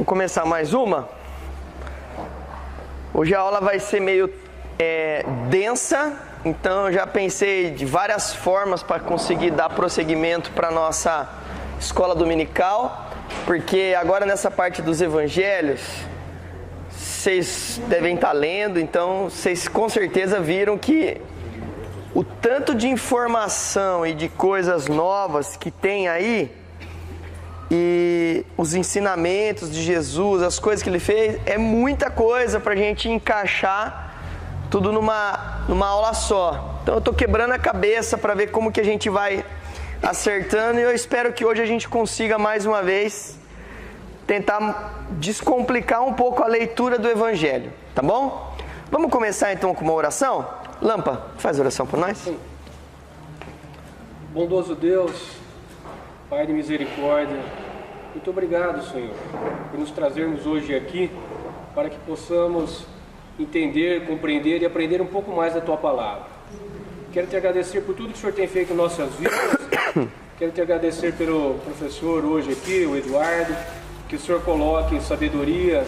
começar mais uma. Hoje a aula vai ser meio densa, então eu já pensei de várias formas para conseguir dar prosseguimento para a nossa escola dominical, porque agora nessa parte dos evangelhos, vocês devem estar lendo, então vocês com certeza viram que o tanto de informação e de coisas novas que tem aí, e os ensinamentos de Jesus, as coisas que ele fez, é muita coisa para a gente encaixar tudo numa aula só. Então eu estou quebrando a cabeça para ver como que a gente vai acertando, e eu espero que hoje a gente consiga mais uma vez tentar descomplicar um pouco a leitura do Evangelho, tá bom? Vamos começar então com uma oração? Lampa, faz oração por nós. Sim. Bondoso Deus, Pai de misericórdia, muito obrigado, Senhor, por nos trazermos hoje aqui para que possamos entender, compreender e aprender um pouco mais da Tua Palavra. Quero te agradecer por tudo que o Senhor tem feito em nossas vidas. Quero te agradecer pelo professor hoje aqui, o Eduardo, que o Senhor coloque sabedoria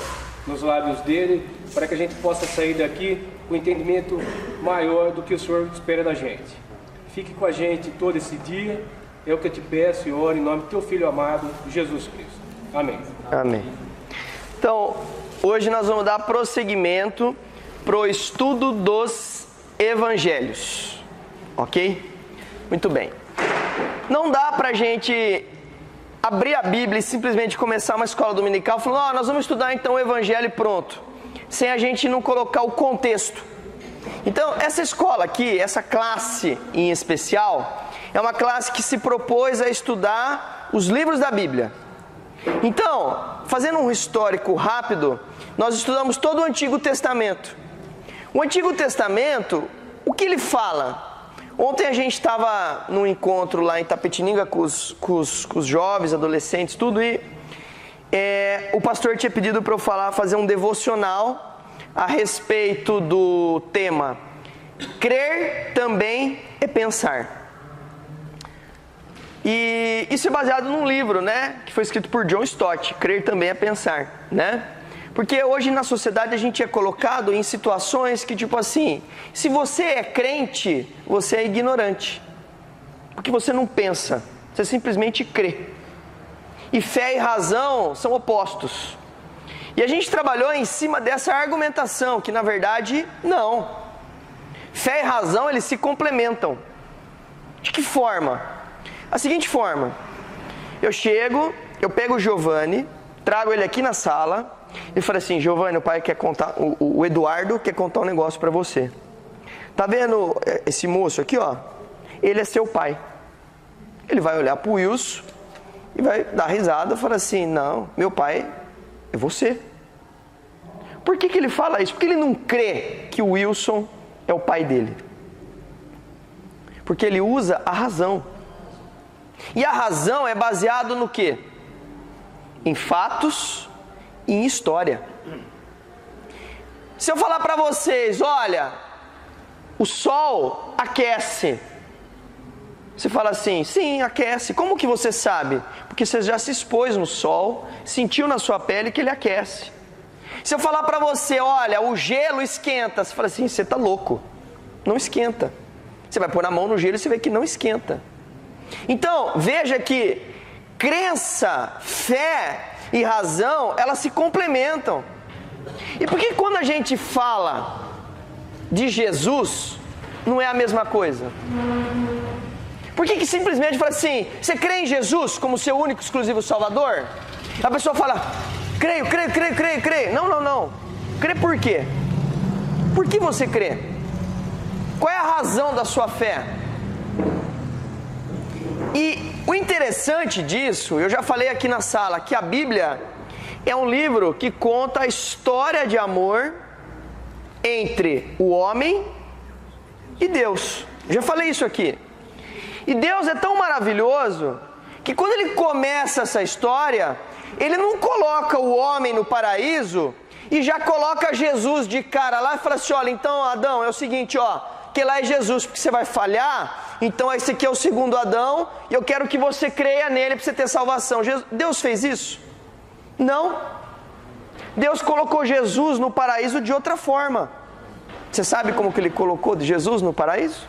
nos lábios dele, para que a gente possa sair daqui com um entendimento maior do que o Senhor espera da gente. Fique com a gente todo esse dia. É o que eu te peço e oro em nome do teu Filho amado, Jesus Cristo. Amém. Amém. Então, hoje nós vamos dar prosseguimento para o estudo dos Evangelhos. Ok? Muito bem. Não dá para a gente abrir a Bíblia e simplesmente começar uma escola dominical falando, nós vamos estudar então o Evangelho e pronto, sem a gente não colocar o contexto. Então, essa escola aqui, essa classe em especial, é uma classe que se propôs a estudar os livros da Bíblia. Então, fazendo um histórico rápido, nós estudamos todo o Antigo Testamento. O Antigo Testamento, o que ele fala? Ontem a gente estava num encontro lá em Itapetininga com os jovens, adolescentes, tudo, e o pastor tinha pedido para eu fazer um devocional a respeito do tema Crer também é pensar. E isso é baseado num livro, né, que foi escrito por John Stott, Crer também é pensar, né? Porque hoje na sociedade a gente é colocado em situações que, tipo assim, se você é crente, você é ignorante. Porque você não pensa, você simplesmente crê. E fé e razão são opostos. E a gente trabalhou em cima dessa argumentação, que na verdade, não. Fé e razão, eles se complementam. De que forma? A seguinte forma, eu pego o Giovanni, trago ele aqui na sala e falo assim, Giovanni, o pai quer contar, o Eduardo quer contar um negócio para você. Tá vendo esse moço aqui, ó? Ele é seu pai. Ele vai olhar pro Wilson e vai dar risada e falar assim, não, meu pai é você. Por que ele fala isso? Porque ele não crê que o Wilson é o pai dele. Porque ele usa a razão. E a razão é baseada no quê? Em fatos e em história. Se eu falar para vocês, olha, o sol aquece. Você fala assim, sim, aquece. Como que você sabe? Porque você já se expôs no sol, sentiu na sua pele que ele aquece. Se eu falar para você, olha, o gelo esquenta. Você fala assim, você está louco. Não esquenta. Você vai pôr a mão no gelo e você vê que não esquenta. Então, veja que crença, fé e razão, elas se complementam. E por que quando a gente fala de Jesus, não é a mesma coisa? Por que simplesmente fala assim, você crê em Jesus como seu único, exclusivo Salvador? A pessoa fala, creio. Não. Crê por quê? Por que você crê? Qual é a razão da sua fé? E o interessante disso, eu já falei aqui na sala, que a Bíblia é um livro que conta a história de amor entre o homem e Deus. Já falei isso aqui. E Deus é tão maravilhoso que quando ele começa essa história, ele não coloca o homem no paraíso e já coloca Jesus de cara lá e fala assim, olha, então Adão, é o seguinte, ó, que lá é Jesus, porque você vai falhar, então esse aqui é o segundo Adão, e eu quero que você creia nele para você ter salvação. Deus fez isso? Não. Deus colocou Jesus no paraíso de outra forma. Você sabe como que Ele colocou Jesus no paraíso?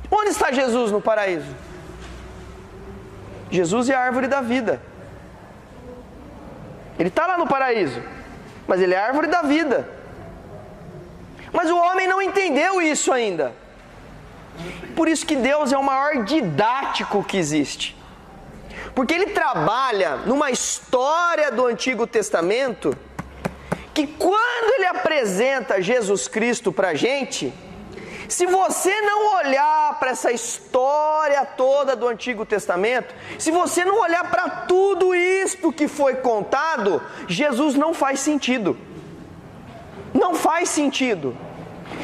Onde está Jesus no paraíso? Jesus é a árvore da vida. Ele está lá no paraíso, mas Ele é a árvore da vida. Mas o homem não entendeu isso ainda. Por isso que Deus é o maior didático que existe. Porque Ele trabalha numa história do Antigo Testamento que quando Ele apresenta Jesus Cristo para a gente, se você não olhar para essa história toda do Antigo Testamento, se você não olhar para tudo isto que foi contado, Jesus não faz sentido. Não faz sentido.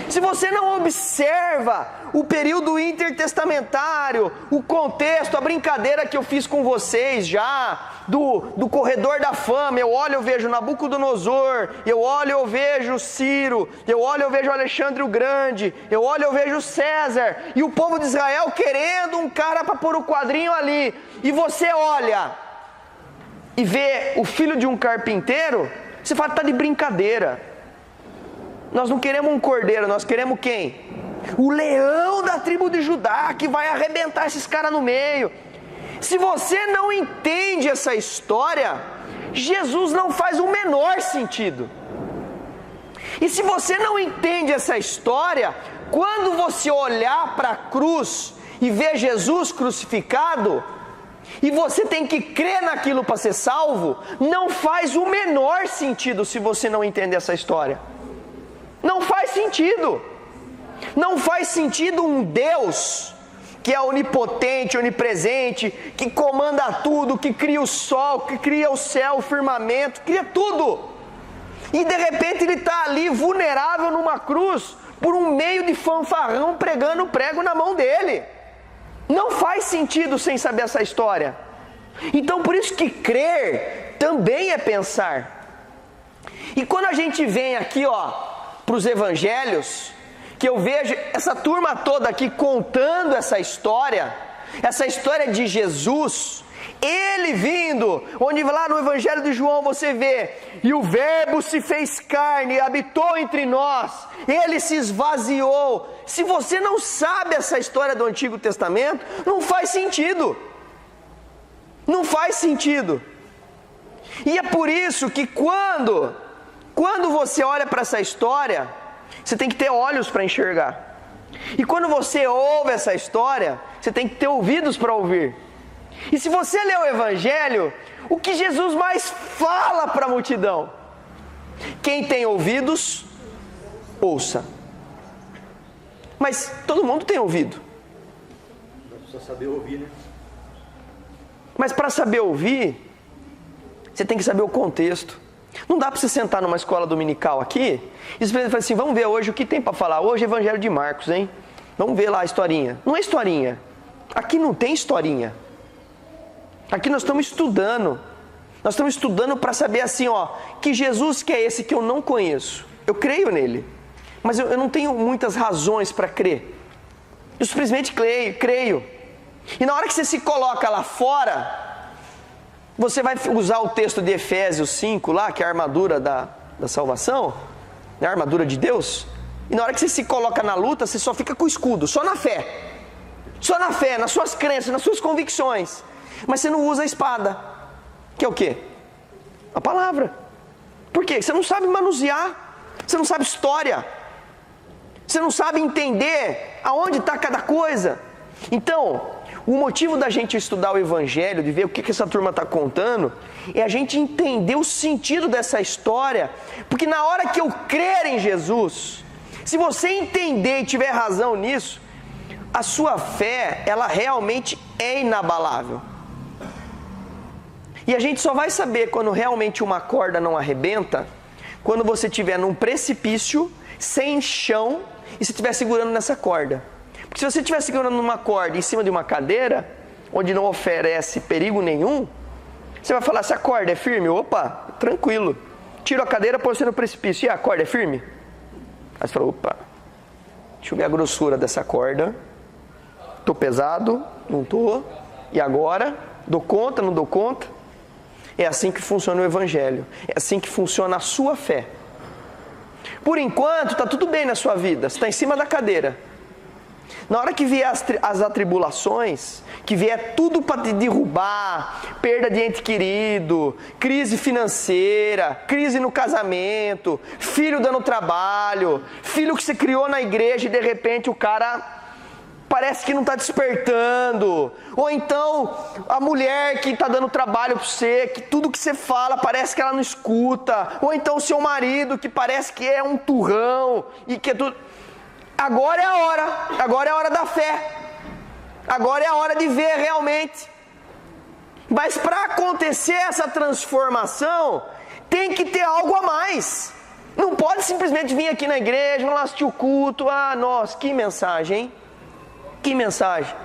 Se você não observa o período intertestamentário, o contexto, a brincadeira que eu fiz com vocês já, do corredor da fama, eu olho, eu vejo Nabucodonosor, eu olho, eu vejo Ciro, eu olho, eu vejo Alexandre o Grande, eu olho, eu vejo César, e o povo de Israel querendo um cara para pôr o quadrinho ali, e você olha e vê o filho de um carpinteiro, você fala, está de brincadeira. Nós não queremos um cordeiro, nós queremos quem? O leão da tribo de Judá, que vai arrebentar esses caras no meio. Se você não entende essa história, Jesus não faz o menor sentido. E se você não entende essa história, quando você olhar para a cruz e ver Jesus crucificado, e você tem que crer naquilo para ser salvo, não faz o menor sentido se você não entender essa história. Não faz sentido. Não faz sentido um Deus que é onipotente, onipresente, que comanda tudo, que cria o sol, que cria o céu, o firmamento, cria tudo. E de repente Ele está ali vulnerável numa cruz, por um meio de fanfarrão pregando o prego na mão dele. Não faz sentido sem saber essa história. Então por isso que crer também é pensar. E quando a gente vem aqui, para os evangelhos, que eu vejo essa turma toda aqui contando essa história de Jesus, Ele vindo, onde lá no Evangelho de João você vê, e o verbo se fez carne, habitou entre nós, Ele se esvaziou. Se você não sabe essa história do Antigo Testamento, não faz sentido. Não faz sentido. E é por isso que quando você olha para essa história, você tem que ter olhos para enxergar. E quando você ouve essa história, você tem que ter ouvidos para ouvir. E se você ler o Evangelho, o que Jesus mais fala para a multidão? Quem tem ouvidos, ouça. Mas todo mundo tem ouvido. Precisa saber ouvir, né? Mas para saber ouvir, você tem que saber o contexto. Não dá para você sentar numa escola dominical aqui e você fala assim, vamos ver hoje o que tem para falar. Hoje é Evangelho de Marcos, hein? Vamos ver lá a historinha. Não é historinha. Aqui não tem historinha. Aqui nós estamos estudando. Nós estamos estudando para saber assim, que Jesus que é esse que eu não conheço. Eu creio nele, mas eu não tenho muitas razões para crer. Eu simplesmente creio. E na hora que você se coloca lá fora, você vai usar o texto de Efésios 5 lá, que é a armadura da salvação, a armadura de Deus, e na hora que você se coloca na luta, você só fica com o escudo, só na fé, nas suas crenças, nas suas convicções, mas você não usa a espada, que é o quê? A palavra. Por quê? Você não sabe manusear, você não sabe história, você não sabe entender aonde está cada coisa. Então, o motivo da gente estudar o Evangelho, de ver o que essa turma está contando, é a gente entender o sentido dessa história, porque na hora que eu crer em Jesus, se você entender e tiver razão nisso, a sua fé, ela realmente é inabalável. E a gente só vai saber quando realmente uma corda não arrebenta, quando você estiver num precipício, sem chão, e se estiver segurando nessa corda. Porque se você estiver segurando numa corda em cima de uma cadeira, onde não oferece perigo nenhum, você vai falar, se a corda é firme, opa, tranquilo. Tiro a cadeira, põe você no precipício, e a corda é firme? Aí você fala, opa, deixa eu ver a grossura dessa corda. Tô pesado, não tô, e agora? Dou conta, não dou conta? É assim que funciona o Evangelho. É assim que funciona a sua fé. Por enquanto, está tudo bem na sua vida. Você está em cima da cadeira. Na hora que vier as atribulações, que vier tudo para te derrubar, perda de ente querido, crise financeira, crise no casamento, filho dando trabalho, filho que você criou na igreja e de repente o cara parece que não está despertando, ou então a mulher que está dando trabalho para você, que tudo que você fala parece que ela não escuta, ou então o seu marido que parece que é um turrão e que é tudo. Agora é a hora da fé, agora é a hora de ver realmente. Mas para acontecer essa transformação, tem que ter algo a mais. Não pode simplesmente vir aqui na igreja, vamos lá assistir o culto, nossa, que mensagem, hein? Que mensagem.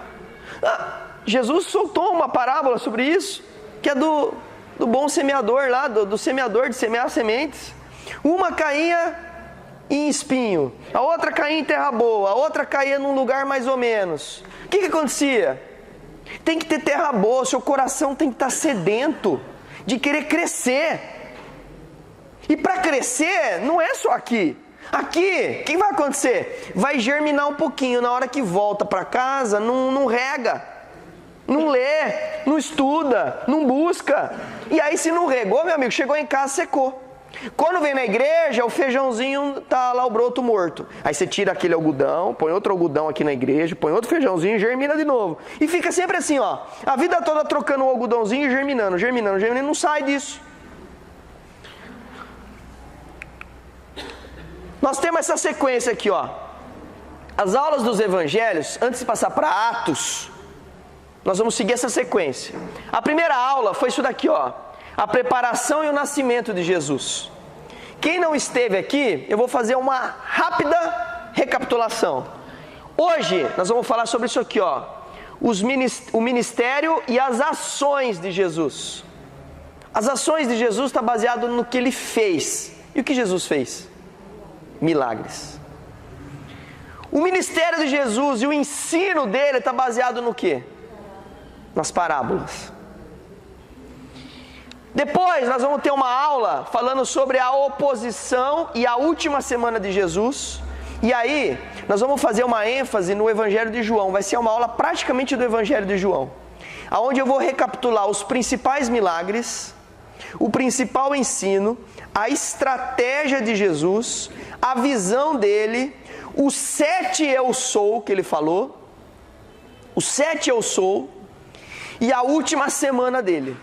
Jesus soltou uma parábola sobre isso, que é do bom semeador lá, do semeador de semear sementes. Uma caía em espinho, a outra caía em terra boa, a outra caía num lugar mais ou menos. O que acontecia? Tem que ter terra boa, seu coração tem que estar sedento de querer crescer. E para crescer, não é só aqui. Aqui, o que vai acontecer? Vai germinar um pouquinho, na hora que volta para casa, não rega, não lê, não estuda, não busca. E aí se não regou, meu amigo, chegou em casa, secou. Quando vem na igreja, o feijãozinho tá lá o broto morto. Aí você tira aquele algodão, põe outro algodão aqui na igreja, põe outro feijãozinho e germina de novo. E fica sempre assim, ó, a vida toda trocando o algodãozinho e germinando, não sai disso. Nós temos essa sequência aqui, ó. As aulas dos evangelhos, antes de passar para Atos, nós vamos seguir essa sequência. A primeira aula foi isso daqui, ó. A preparação e o nascimento de Jesus. Quem não esteve aqui, eu vou fazer uma rápida recapitulação. Hoje, nós vamos falar sobre isso aqui, ó. O ministério e as ações de Jesus. As ações de Jesus estão baseadas no que Ele fez. E o que Jesus fez? Milagres. O ministério de Jesus e o ensino dele está baseado no quê? Nas parábolas. Depois nós vamos ter uma aula falando sobre a oposição e a última semana de Jesus. E aí nós vamos fazer uma ênfase no Evangelho de João. Vai ser uma aula praticamente do Evangelho de João, onde eu vou recapitular os principais milagres, o principal ensino, a estratégia de Jesus, a visão dele, os 7 eu sou que ele falou, os 7 eu sou, e a última semana dele.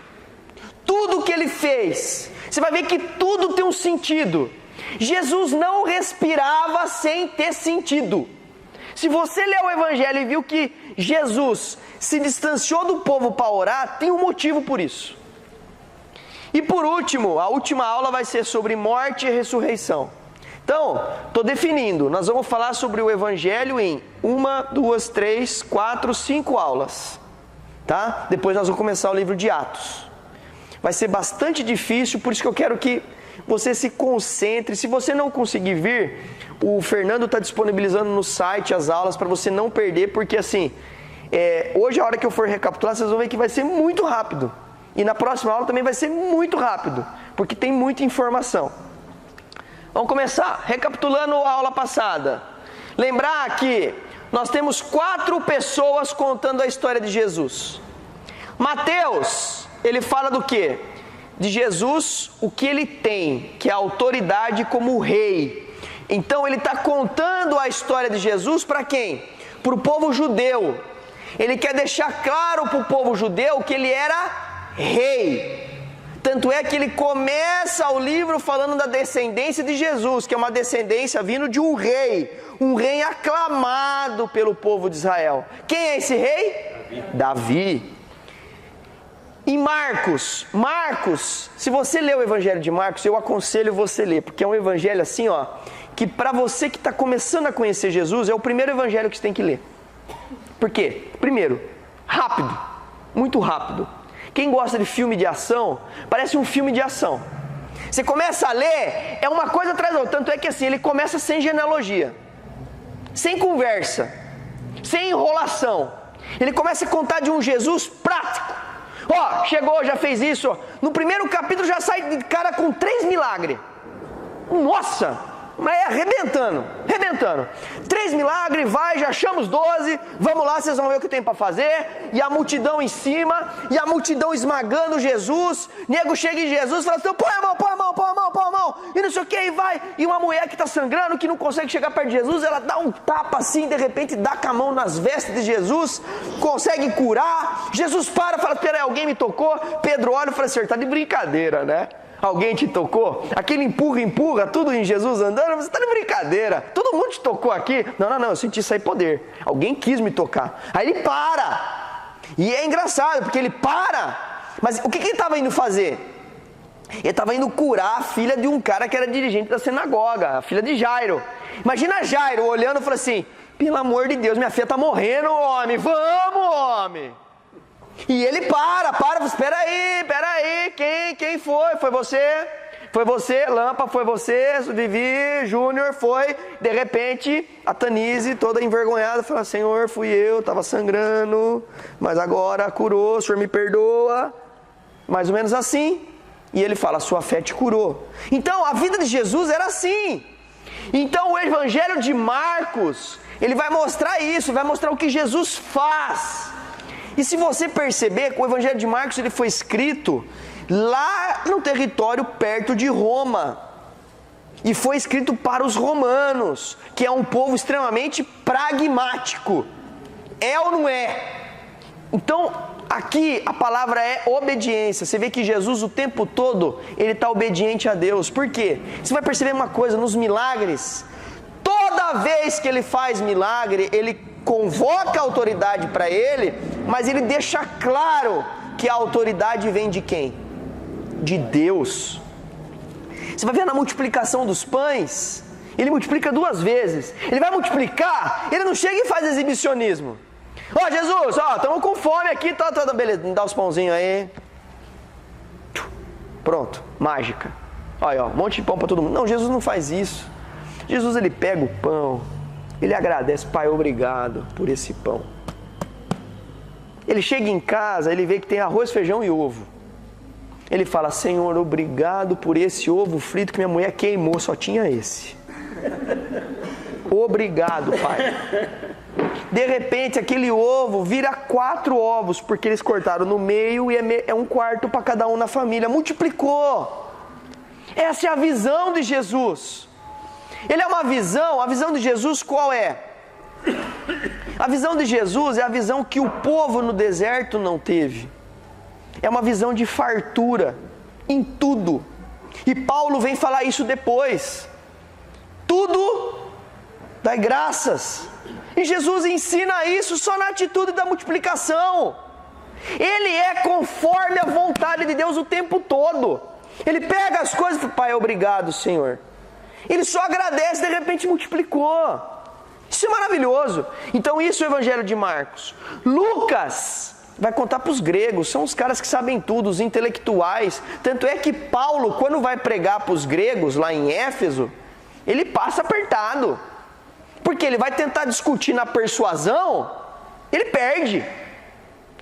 Tudo que ele fez, você vai ver que tudo tem um sentido. Jesus não respirava sem ter sentido. Se você ler o Evangelho e viu que Jesus se distanciou do povo para orar, tem um motivo por isso. E por último, a última aula vai ser sobre morte e ressurreição. Então, estou definindo, nós vamos falar sobre o Evangelho em 1, 2, 3, 4, 5 aulas. Tá? Depois nós vamos começar o livro de Atos. Vai ser bastante difícil, por isso que eu quero que você se concentre. Se você não conseguir vir, o Fernando está disponibilizando no site as aulas para você não perder, porque assim, hoje a hora que eu for recapitular, vocês vão ver que vai ser muito rápido. E na próxima aula também vai ser muito rápido, porque tem muita informação. Vamos começar, recapitulando a aula passada. Lembrar que nós temos 4 pessoas contando a história de Jesus. Mateus, ele fala do quê? De Jesus, o que ele tem, que é a autoridade como rei. Então ele está contando a história de Jesus para quem? Para o povo judeu. Ele quer deixar claro para o povo judeu que ele era rei. Tanto é que ele começa o livro falando da descendência de Jesus, que é uma descendência vindo de um rei aclamado pelo povo de Israel. Quem é esse rei? Davi. Em Marcos, se você ler o Evangelho de Marcos, eu aconselho você a ler, porque é um evangelho assim, ó, que para você que está começando a conhecer Jesus, é o primeiro evangelho que você tem que ler. Por quê? Primeiro, rápido, muito rápido. Quem gosta de filme de ação, parece um filme de ação. Você começa a ler, é uma coisa atrás da outra. Tanto é que assim, ele começa sem genealogia, sem conversa, sem enrolação. Ele começa a contar de um Jesus prático, Ó, chegou, já fez isso. Ó. No primeiro capítulo já sai de cara com 3 milagres. Nossa! Mas é arrebentando. 3 milagres, vai, já chama os 12, vamos lá, vocês vão ver o que tem para fazer. E a multidão em cima, e a multidão esmagando Jesus. Nego chega em Jesus e fala assim, põe a mão. E não sei o que, e vai. E uma mulher que está sangrando, que não consegue chegar perto de Jesus, ela dá um tapa assim, de repente dá com a mão nas vestes de Jesus, consegue curar. Jesus para, fala, peraí, alguém me tocou. Pedro olha e fala assim, tá de brincadeira, né? Alguém te tocou? Aquele empurra, tudo em Jesus andando, você está de brincadeira. Todo mundo te tocou aqui? Não, eu senti sair poder. Alguém quis me tocar. Aí ele para. E é engraçado, porque ele para. Mas o que ele estava indo fazer? Ele estava indo curar a filha de um cara que era dirigente da sinagoga, a filha de Jairo. Imagina Jairo olhando e falando assim, pelo amor de Deus, minha filha está morrendo, homem, vamos, homem. E ele para, espera aí, quem foi? Foi você, Lampa, foi você, Vivi, Júnior, foi. De repente, a Tanise, toda envergonhada, fala, Senhor, fui eu, estava sangrando, mas agora curou, o Senhor me perdoa. Mais ou menos assim. E ele fala, sua fé te curou. Então, a vida de Jesus era assim. Então, o Evangelho de Marcos, ele vai mostrar isso, vai mostrar o que Jesus faz. E se você perceber, o Evangelho de Marcos ele foi escrito lá no território perto de Roma. E foi escrito para os romanos, que é um povo extremamente pragmático. É ou não é? Então, aqui a palavra é obediência. Você vê que Jesus o tempo todo, ele está obediente a Deus. Por quê? Você vai perceber uma coisa, nos milagres, toda vez que ele faz milagre, ele convoca a autoridade para ele, mas ele deixa claro que a autoridade vem de quem? De Deus. Você vai ver na multiplicação dos pães, ele multiplica 2 vezes. Ele vai multiplicar, ele não chega e faz exibicionismo. Ó, Jesus, ó, estamos com fome aqui, tá, beleza, me dá os pãozinhos aí. Pronto, mágica. Olha, ó, um monte de pão para todo mundo. Não, Jesus não faz isso. Jesus, ele pega o pão, ele agradece, Pai, obrigado por esse pão. Ele chega em casa, ele vê que tem arroz, feijão e ovo. Ele fala, Senhor, obrigado por esse ovo frito que minha mulher queimou, só tinha esse. Obrigado, Pai. De repente, aquele ovo vira 4 ovos, porque eles cortaram no meio e é 1/4 para cada um na família. Multiplicou. Essa é a visão de Jesus. Ele é uma visão, a visão de Jesus qual é? A visão de Jesus é a visão que o povo no deserto não teve. É uma visão de fartura em tudo. E Paulo vem falar isso depois. Tudo dai graças. E Jesus ensina isso só na atitude da multiplicação. Ele é conforme a vontade de Deus o tempo todo. Ele pega as coisas e fala, Pai, obrigado, Senhor. Ele só agradece, de repente multiplicou. Isso é maravilhoso. Então isso é o Evangelho de Marcos. Lucas vai contar para os gregos, são os caras que sabem tudo, os intelectuais. Tanto é que Paulo, quando vai pregar para os gregos lá em Éfeso, ele passa apertado. Porque ele vai tentar discutir na persuasão, ele perde.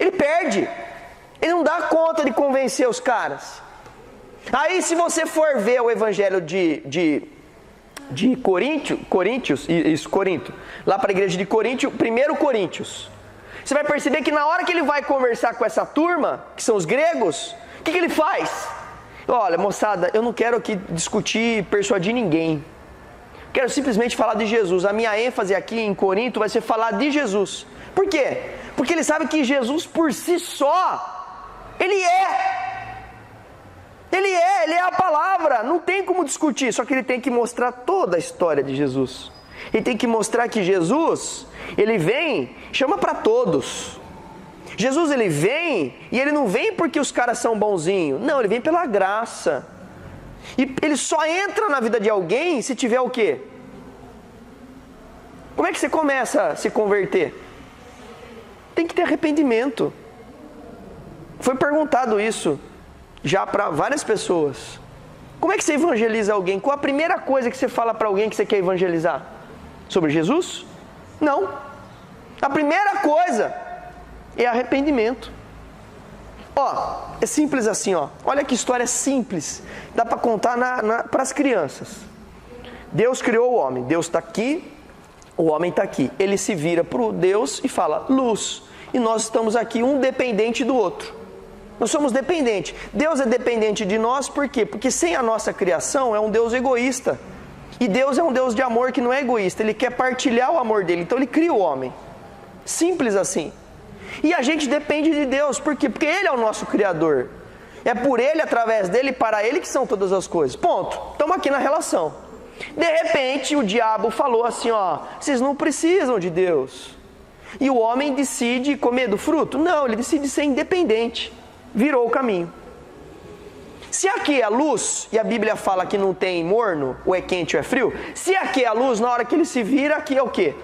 Ele não dá conta de convencer os caras. Aí se você for ver o Evangelho de Corinto, lá para a igreja de Corinto, 1 Coríntios, você vai perceber que na hora que ele vai conversar com essa turma, que são os gregos, o que ele faz? Olha, moçada, eu não quero aqui discutir, persuadir ninguém. Quero simplesmente falar de Jesus. A minha ênfase aqui em Corinto vai ser falar de Jesus. Por quê? Porque ele sabe que Jesus por si só, ele é a palavra, não tem como discutir, só que ele tem que mostrar toda a história de Jesus. Ele tem que mostrar que Jesus, ele vem, chama para todos. Jesus, ele vem, e ele não vem porque os caras são bonzinhos, não, ele vem pela graça. E ele só entra na vida de alguém se tiver o quê? Como é que você começa a se converter? Tem que ter arrependimento. Foi perguntado isso já para várias pessoas. Como é que você evangeliza alguém? Qual a primeira coisa que você fala para alguém que você quer evangelizar? Sobre Jesus? Não. A primeira coisa é arrependimento. Ó, é simples assim, ó. Olha que história simples. Dá para contar para as crianças. Deus criou o homem. Deus está aqui, o homem está aqui. Ele se vira para o Deus e fala, luz. E nós estamos aqui, um dependente do outro. Nós somos dependentes. Deus é dependente de nós, por quê? Porque sem a nossa criação é um Deus egoísta. E Deus é um Deus de amor que não é egoísta. Ele quer partilhar o amor dele. Então ele cria o homem. Simples assim. E a gente depende de Deus. Por quê? Porque Ele é o nosso Criador. É por Ele, através dEle e para Ele que são todas as coisas. Ponto. Estamos aqui na relação. De repente o diabo falou assim, ó, vocês não precisam de Deus. E o homem decide comer do fruto? Não, ele decide ser independente. Virou o caminho. Se aqui é luz, e a Bíblia fala que não tem morno, ou é quente ou é frio, se aqui é a luz, na hora que ele se vira, aqui é o quê?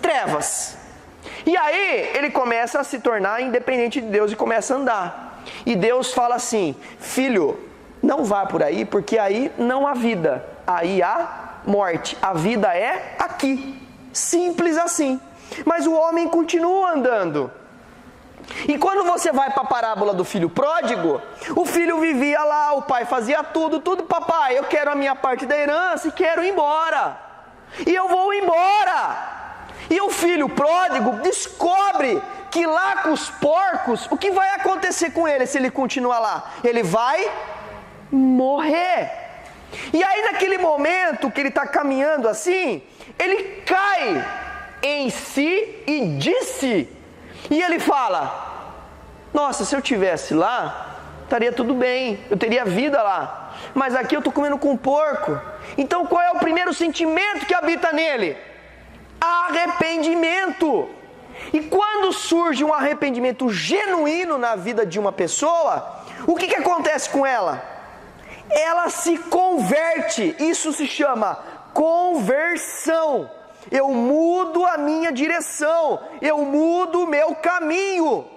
Trevas. E aí ele começa a se tornar independente de Deus e começa a andar. E Deus fala assim, filho, não vá por aí, porque aí não há vida, aí há morte. A vida é aqui. Simples assim. Mas o homem continua andando. E quando você vai para a parábola do filho pródigo, o filho vivia lá, o pai fazia tudo, papai, eu quero a minha parte da herança e quero ir embora. E eu vou embora. E o filho pródigo descobre que lá com os porcos, o que vai acontecer com ele se ele continuar lá? Ele vai morrer. E aí naquele momento que ele está caminhando assim, ele cai em si e disse, e ele fala, nossa, se eu tivesse lá, estaria tudo bem, eu teria vida lá, mas aqui eu estou comendo com porco. Então qual é o primeiro sentimento que habita nele? Arrependimento. E quando surge um arrependimento genuíno na vida de uma pessoa, o que acontece com ela? Ela se converte. Isso se chama conversão. Eu mudo a minha direção, eu mudo o meu caminho.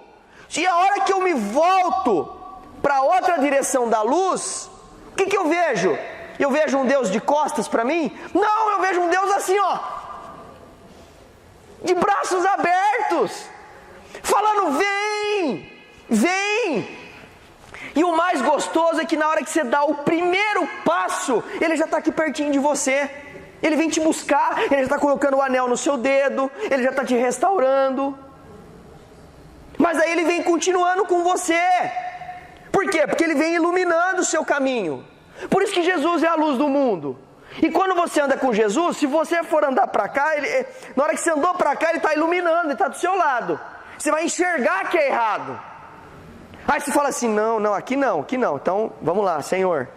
E a hora que eu me volto para outra direção da luz, o que eu vejo? Eu vejo um Deus de costas para mim? Não, eu vejo um Deus assim, ó, de braços abertos, falando, vem, vem. E o mais gostoso é que na hora que você dá o primeiro passo, Ele já está aqui pertinho de você. Ele vem te buscar, Ele já está colocando o anel no seu dedo, Ele já está te restaurando. Mas aí Ele vem continuando com você. Por quê? Porque Ele vem iluminando o seu caminho. Por isso que Jesus é a luz do mundo. E quando você anda com Jesus, se você for andar para cá, na hora que você andou para cá, Ele está iluminando, Ele está do seu lado. Você vai enxergar que é errado. Aí você fala assim, não, aqui não. Então, vamos lá, Senhor.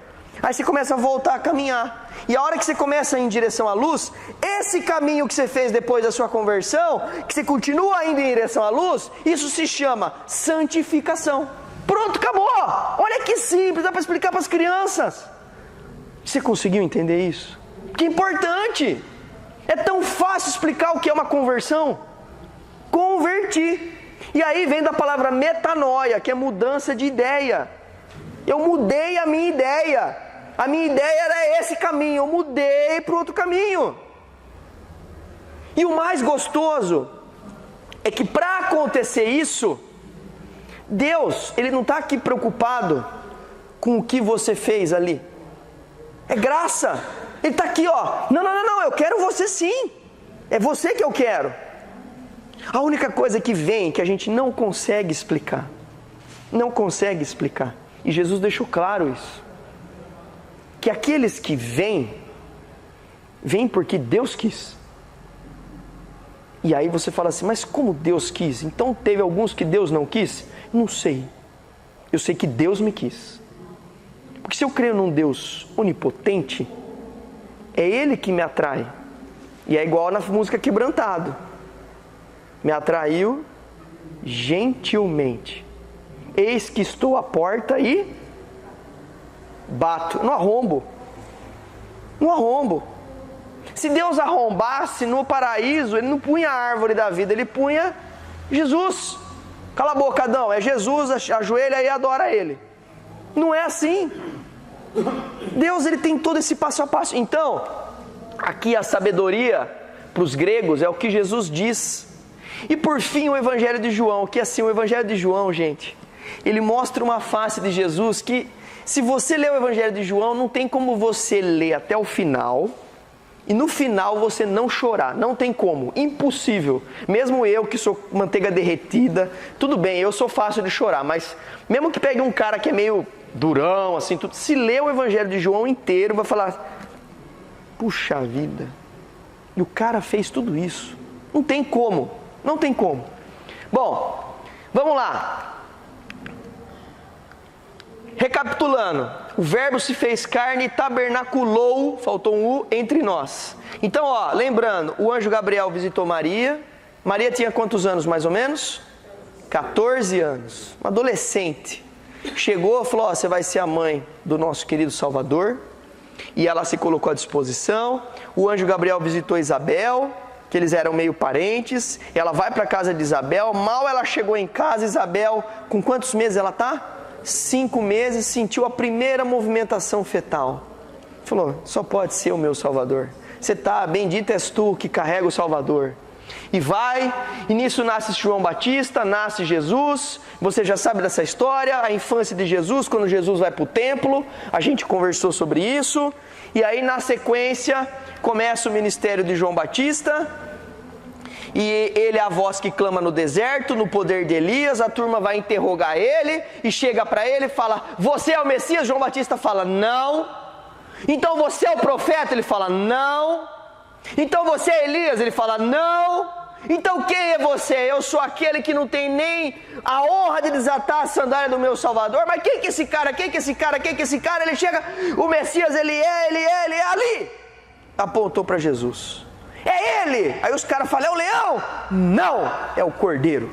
Aí você começa a voltar a caminhar. E a hora que você começa a ir em direção à luz, esse caminho que você fez depois da sua conversão, que você continua indo em direção à luz, isso se chama santificação. Pronto, acabou. Olha que simples, dá para explicar para as crianças. Você conseguiu entender isso? Que importante. É tão fácil explicar o que é uma conversão. Convertir. E aí vem da palavra metanoia, que é mudança de ideia. Eu mudei a minha ideia. A minha ideia era esse caminho, eu mudei para o outro caminho. E o mais gostoso é que para acontecer isso, Deus, Ele não está aqui preocupado com o que você fez ali. É graça. Ele está aqui, ó. Não, eu quero você sim. É você que eu quero. A única coisa que vem, que a gente não consegue explicar. Não consegue explicar. E Jesus deixou claro isso. Que aqueles que vêm porque Deus quis. E aí você fala assim, mas como Deus quis? Então teve alguns que Deus não quis? Não sei. Eu sei que Deus me quis. Porque se eu creio num Deus onipotente, é Ele que me atrai. E é igual na música Quebrantado. Me atraiu gentilmente. Eis que estou à porta e bato. Não arrombo. Se Deus arrombasse no paraíso, Ele não punha a árvore da vida, Ele punha Jesus. Cala a boca, Adão, é Jesus, ajoelha e adora Ele. Não é assim. Deus, Ele tem todo esse passo a passo. Então, aqui a sabedoria para os gregos é o que Jesus diz. E por fim o Evangelho de João, que assim, o Evangelho de João, gente, ele mostra uma face de Jesus que, se você ler o Evangelho de João, não tem como você ler até o final e no final você não chorar. Não tem como, impossível. Mesmo eu que sou manteiga derretida, tudo bem, eu sou fácil de chorar, mas mesmo que pegue um cara que é meio durão, assim, tudo, se ler o Evangelho de João inteiro, vai falar, puxa vida, e o cara fez tudo isso. Não tem como, não tem como. Bom, vamos lá. Recapitulando, o verbo se fez carne e tabernaculou, faltou um U, entre nós. Então, ó, lembrando, o anjo Gabriel visitou Maria. Maria tinha quantos anos mais ou menos? 14 anos, uma adolescente. Chegou, falou, ó, você vai ser a mãe do nosso querido Salvador. E ela se colocou à disposição. O anjo Gabriel visitou Isabel, que eles eram meio parentes. Ela vai para a casa de Isabel. Mal ela chegou em casa, Isabel, com quantos meses ela está? 5 meses, sentiu a primeira movimentação fetal. Falou, só pode ser o meu Salvador. Você está, bendito és tu que carrega o Salvador. E vai, e nisso nasce João Batista, nasce Jesus. Você já sabe dessa história, a infância de Jesus, quando Jesus vai para o templo. A gente conversou sobre isso. E aí na sequência, começa o ministério de João Batista. E ele é a voz que clama no deserto, no poder de Elias. A turma vai interrogar ele e chega para ele e fala, você é o Messias? João Batista fala, não. Então você é o profeta? Ele fala, não. Então você é Elias? Ele fala, não. Então quem é você? Eu sou aquele que não tem nem a honra de desatar a sandália do meu Salvador. Mas quem que é esse cara? Quem que é esse cara? Quem que é esse cara? Ele chega, o Messias, ele é ali. Apontou para Jesus. É ele! Aí os caras falam, é o leão? Não, é o cordeiro.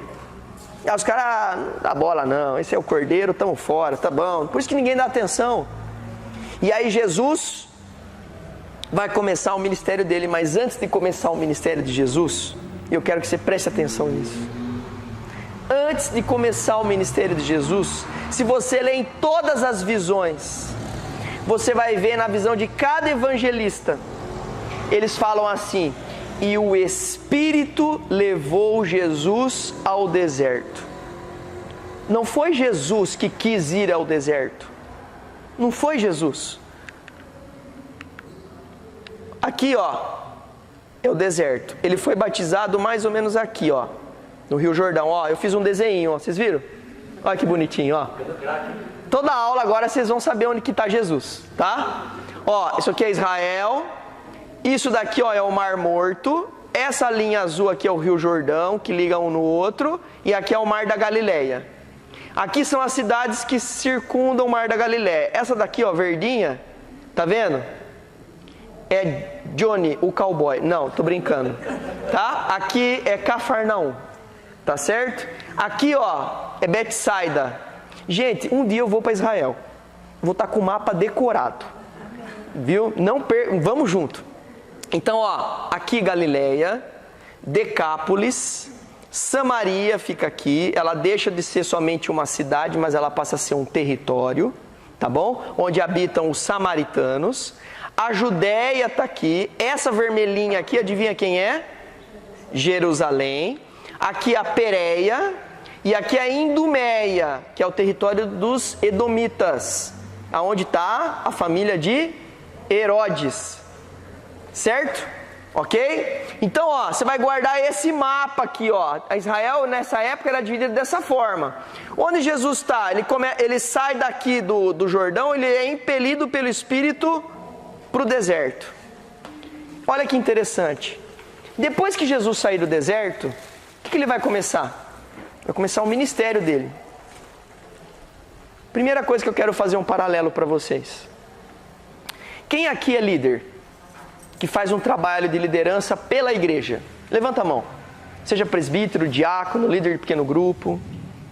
Aí os caras, não dá bola não, esse é o cordeiro, estamos fora, tá bom. Por isso que ninguém dá atenção. E aí Jesus vai começar o ministério dele, mas antes de começar o ministério de Jesus, eu quero que você preste atenção nisso. Antes de começar o ministério de Jesus, se você ler em todas as visões, você vai ver na visão de cada evangelista, eles falam assim, e o Espírito levou Jesus ao deserto. Não foi Jesus que quis ir ao deserto. Não foi Jesus. Aqui, ó, é o deserto. Ele foi batizado mais ou menos aqui, ó, no Rio Jordão. Ó, eu fiz um desenho, ó, vocês viram? Olha que bonitinho, ó. Toda aula agora vocês vão saber onde que está Jesus, tá? Ó, isso aqui é Israel. Isso daqui, ó, é o Mar Morto. Essa linha azul aqui é o Rio Jordão, que liga um no outro. E aqui é o Mar da Galileia. Aqui são as cidades que circundam o Mar da Galileia. Essa daqui, ó, verdinha, tá vendo? É Johnny, o cowboy. Não, tô brincando. Tá? Aqui é Cafarnaum. Tá certo? Aqui, ó, é Betsaida. Gente, um dia eu vou para Israel. Vou estar com o mapa decorado. Viu? Não vamos junto. Então, ó, aqui Galileia, Decápolis, Samaria fica aqui, ela deixa de ser somente uma cidade, mas ela passa a ser um território, tá bom? Onde habitam os samaritanos. A Judéia está aqui, essa vermelhinha aqui, adivinha quem é? Jerusalém. Aqui a Pérea e aqui a Idumeia, que é o território dos Edomitas, aonde está a família de Herodes. Certo? Ok? Então, ó, você vai guardar esse mapa aqui, ó. A Israel, nessa época, era dividida dessa forma. Onde Jesus está? Ele sai daqui do Jordão, ele é impelido pelo Espírito para o deserto. Olha que interessante. Depois que Jesus sair do deserto, o que ele vai começar? Vai começar o ministério dele. Primeira coisa que eu quero fazer um paralelo para vocês. Quem aqui é líder? Que faz um trabalho de liderança pela igreja? Levanta a mão. Seja presbítero, diácono, líder de pequeno grupo.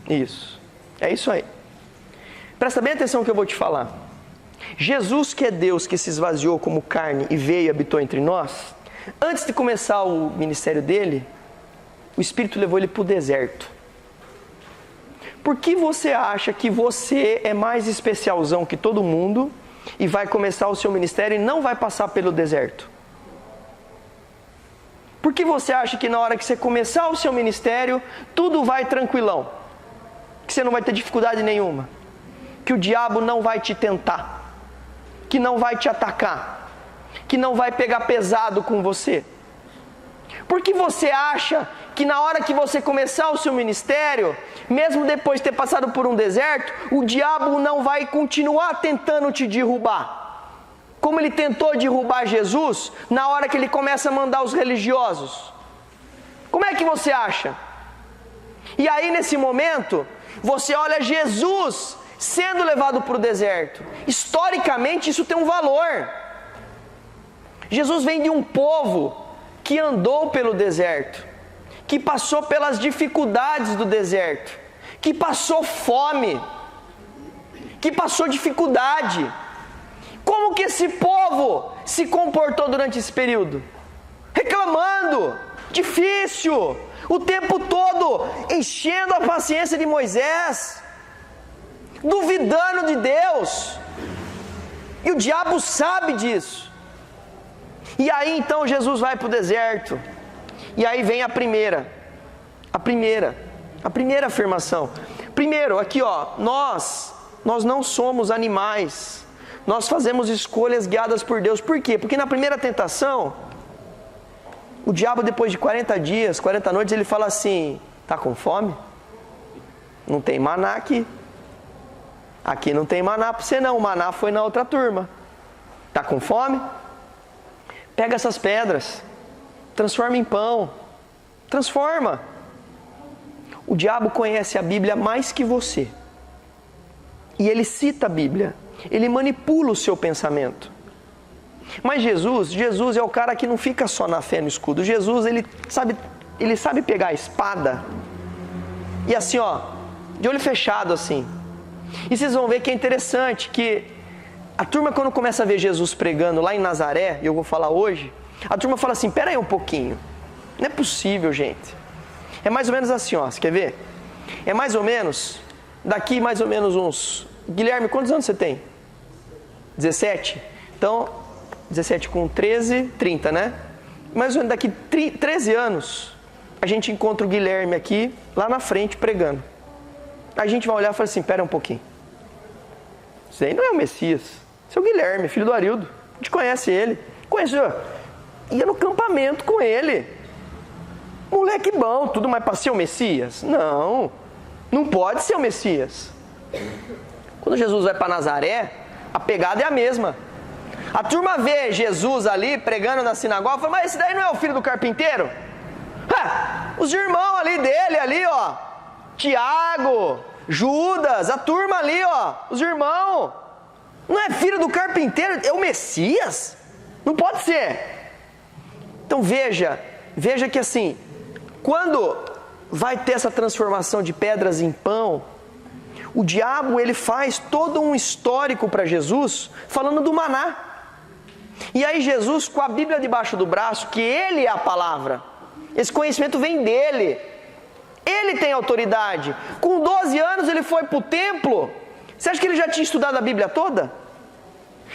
Isso. É isso aí. Presta bem atenção no que eu vou te falar. Jesus, que é Deus, que se esvaziou como carne e veio e habitou entre nós, antes de começar o ministério dele, o Espírito levou ele para o deserto. Por que você acha que você é mais especialzão que todo mundo e vai começar o seu ministério e não vai passar pelo deserto? Por que você acha que na hora que você começar o seu ministério, tudo vai tranquilão? Que você não vai ter dificuldade nenhuma? Que o diabo não vai te tentar, que não vai te atacar, que não vai pegar pesado com você. Porque você acha que na hora que você começar o seu ministério, mesmo depois de ter passado por um deserto, o diabo não vai continuar tentando te derrubar? Como ele tentou derrubar Jesus na hora que ele começa a mandar os religiosos. Como é que você acha? E aí nesse momento, você olha Jesus sendo levado para o deserto. Historicamente isso tem um valor. Jesus vem de um povo que andou pelo deserto, que passou pelas dificuldades do deserto, que passou fome, que passou dificuldade. Como que esse povo se comportou durante esse período? Reclamando, difícil, o tempo todo enchendo a paciência de Moisés, duvidando de Deus. E o diabo sabe disso. E aí então Jesus vai para o deserto. E aí vem a primeira afirmação. Primeiro, aqui ó, nós não somos animais. Nós fazemos escolhas guiadas por Deus. Por quê? Porque na primeira tentação, o diabo depois de 40 dias, 40 noites, ele fala assim: tá com fome? Não tem maná aqui. Aqui não tem maná para você não, o maná foi na outra turma. Tá com fome? Pega essas pedras, transforma em pão, transforma. O diabo conhece a Bíblia mais que você. E ele cita a Bíblia, ele manipula o seu pensamento. Mas Jesus é o cara que não fica só na fé no escudo. Jesus, ele sabe pegar a espada e assim ó, de olho fechado assim. E vocês vão ver que é interessante que a turma, quando começa a ver Jesus pregando lá em Nazaré, e eu vou falar hoje, a turma fala assim: pera aí um pouquinho, não é possível, gente. É mais ou menos assim, ó, você quer ver? É mais ou menos, daqui mais ou menos uns... Guilherme, quantos anos você tem? 17? Então, 17 com 13, 30, né? Mais ou menos daqui 13 anos, a gente encontra o Guilherme aqui, lá na frente, pregando. A gente vai olhar e falar assim: pera um pouquinho. Isso aí não é o Messias. Isso é o Guilherme, filho do Arildo. A gente conhece ele. Conheceu. Ia no campamento com ele. Moleque bom, tudo mais para ser o Messias? Não, não pode ser o Messias. Quando Jesus vai para Nazaré, a pegada é a mesma. A turma vê Jesus ali pregando na sinagoga e fala: mas esse daí não é o filho do carpinteiro? Os irmãos ali dele, ali ó, Tiago, Judas, a turma ali ó, os irmãos, não é filho do carpinteiro, é o Messias? Não pode ser. Então veja que assim, quando vai ter essa transformação de pedras em pão, o diabo ele faz todo um histórico para Jesus, falando do maná. E aí Jesus, com a Bíblia debaixo do braço, que ele é a palavra, esse conhecimento vem dele, ele tem autoridade. Com 12 anos ele foi para o templo. Você acha que ele já tinha estudado a Bíblia toda?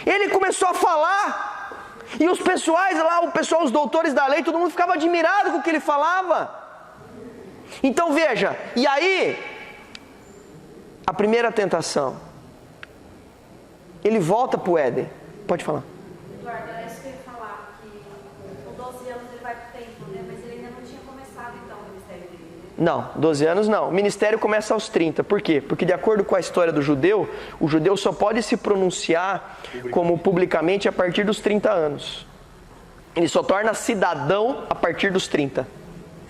Ele começou a falar, e os pessoais lá, os doutores da lei, todo mundo ficava admirado com o que ele falava. Então veja, e aí, a primeira tentação, ele volta para o Éden. Pode falar. Eduardo, era isso que eu ia falar, que com 12 anos ele vai para o templo, né? Mas ele ainda não tinha começado então o ministério dele. Não, 12 anos não. O ministério começa aos 30. Por quê? Porque de acordo com a história do judeu, o judeu só pode se pronunciar como publicamente a partir dos 30 anos. Ele só torna cidadão a partir dos 30.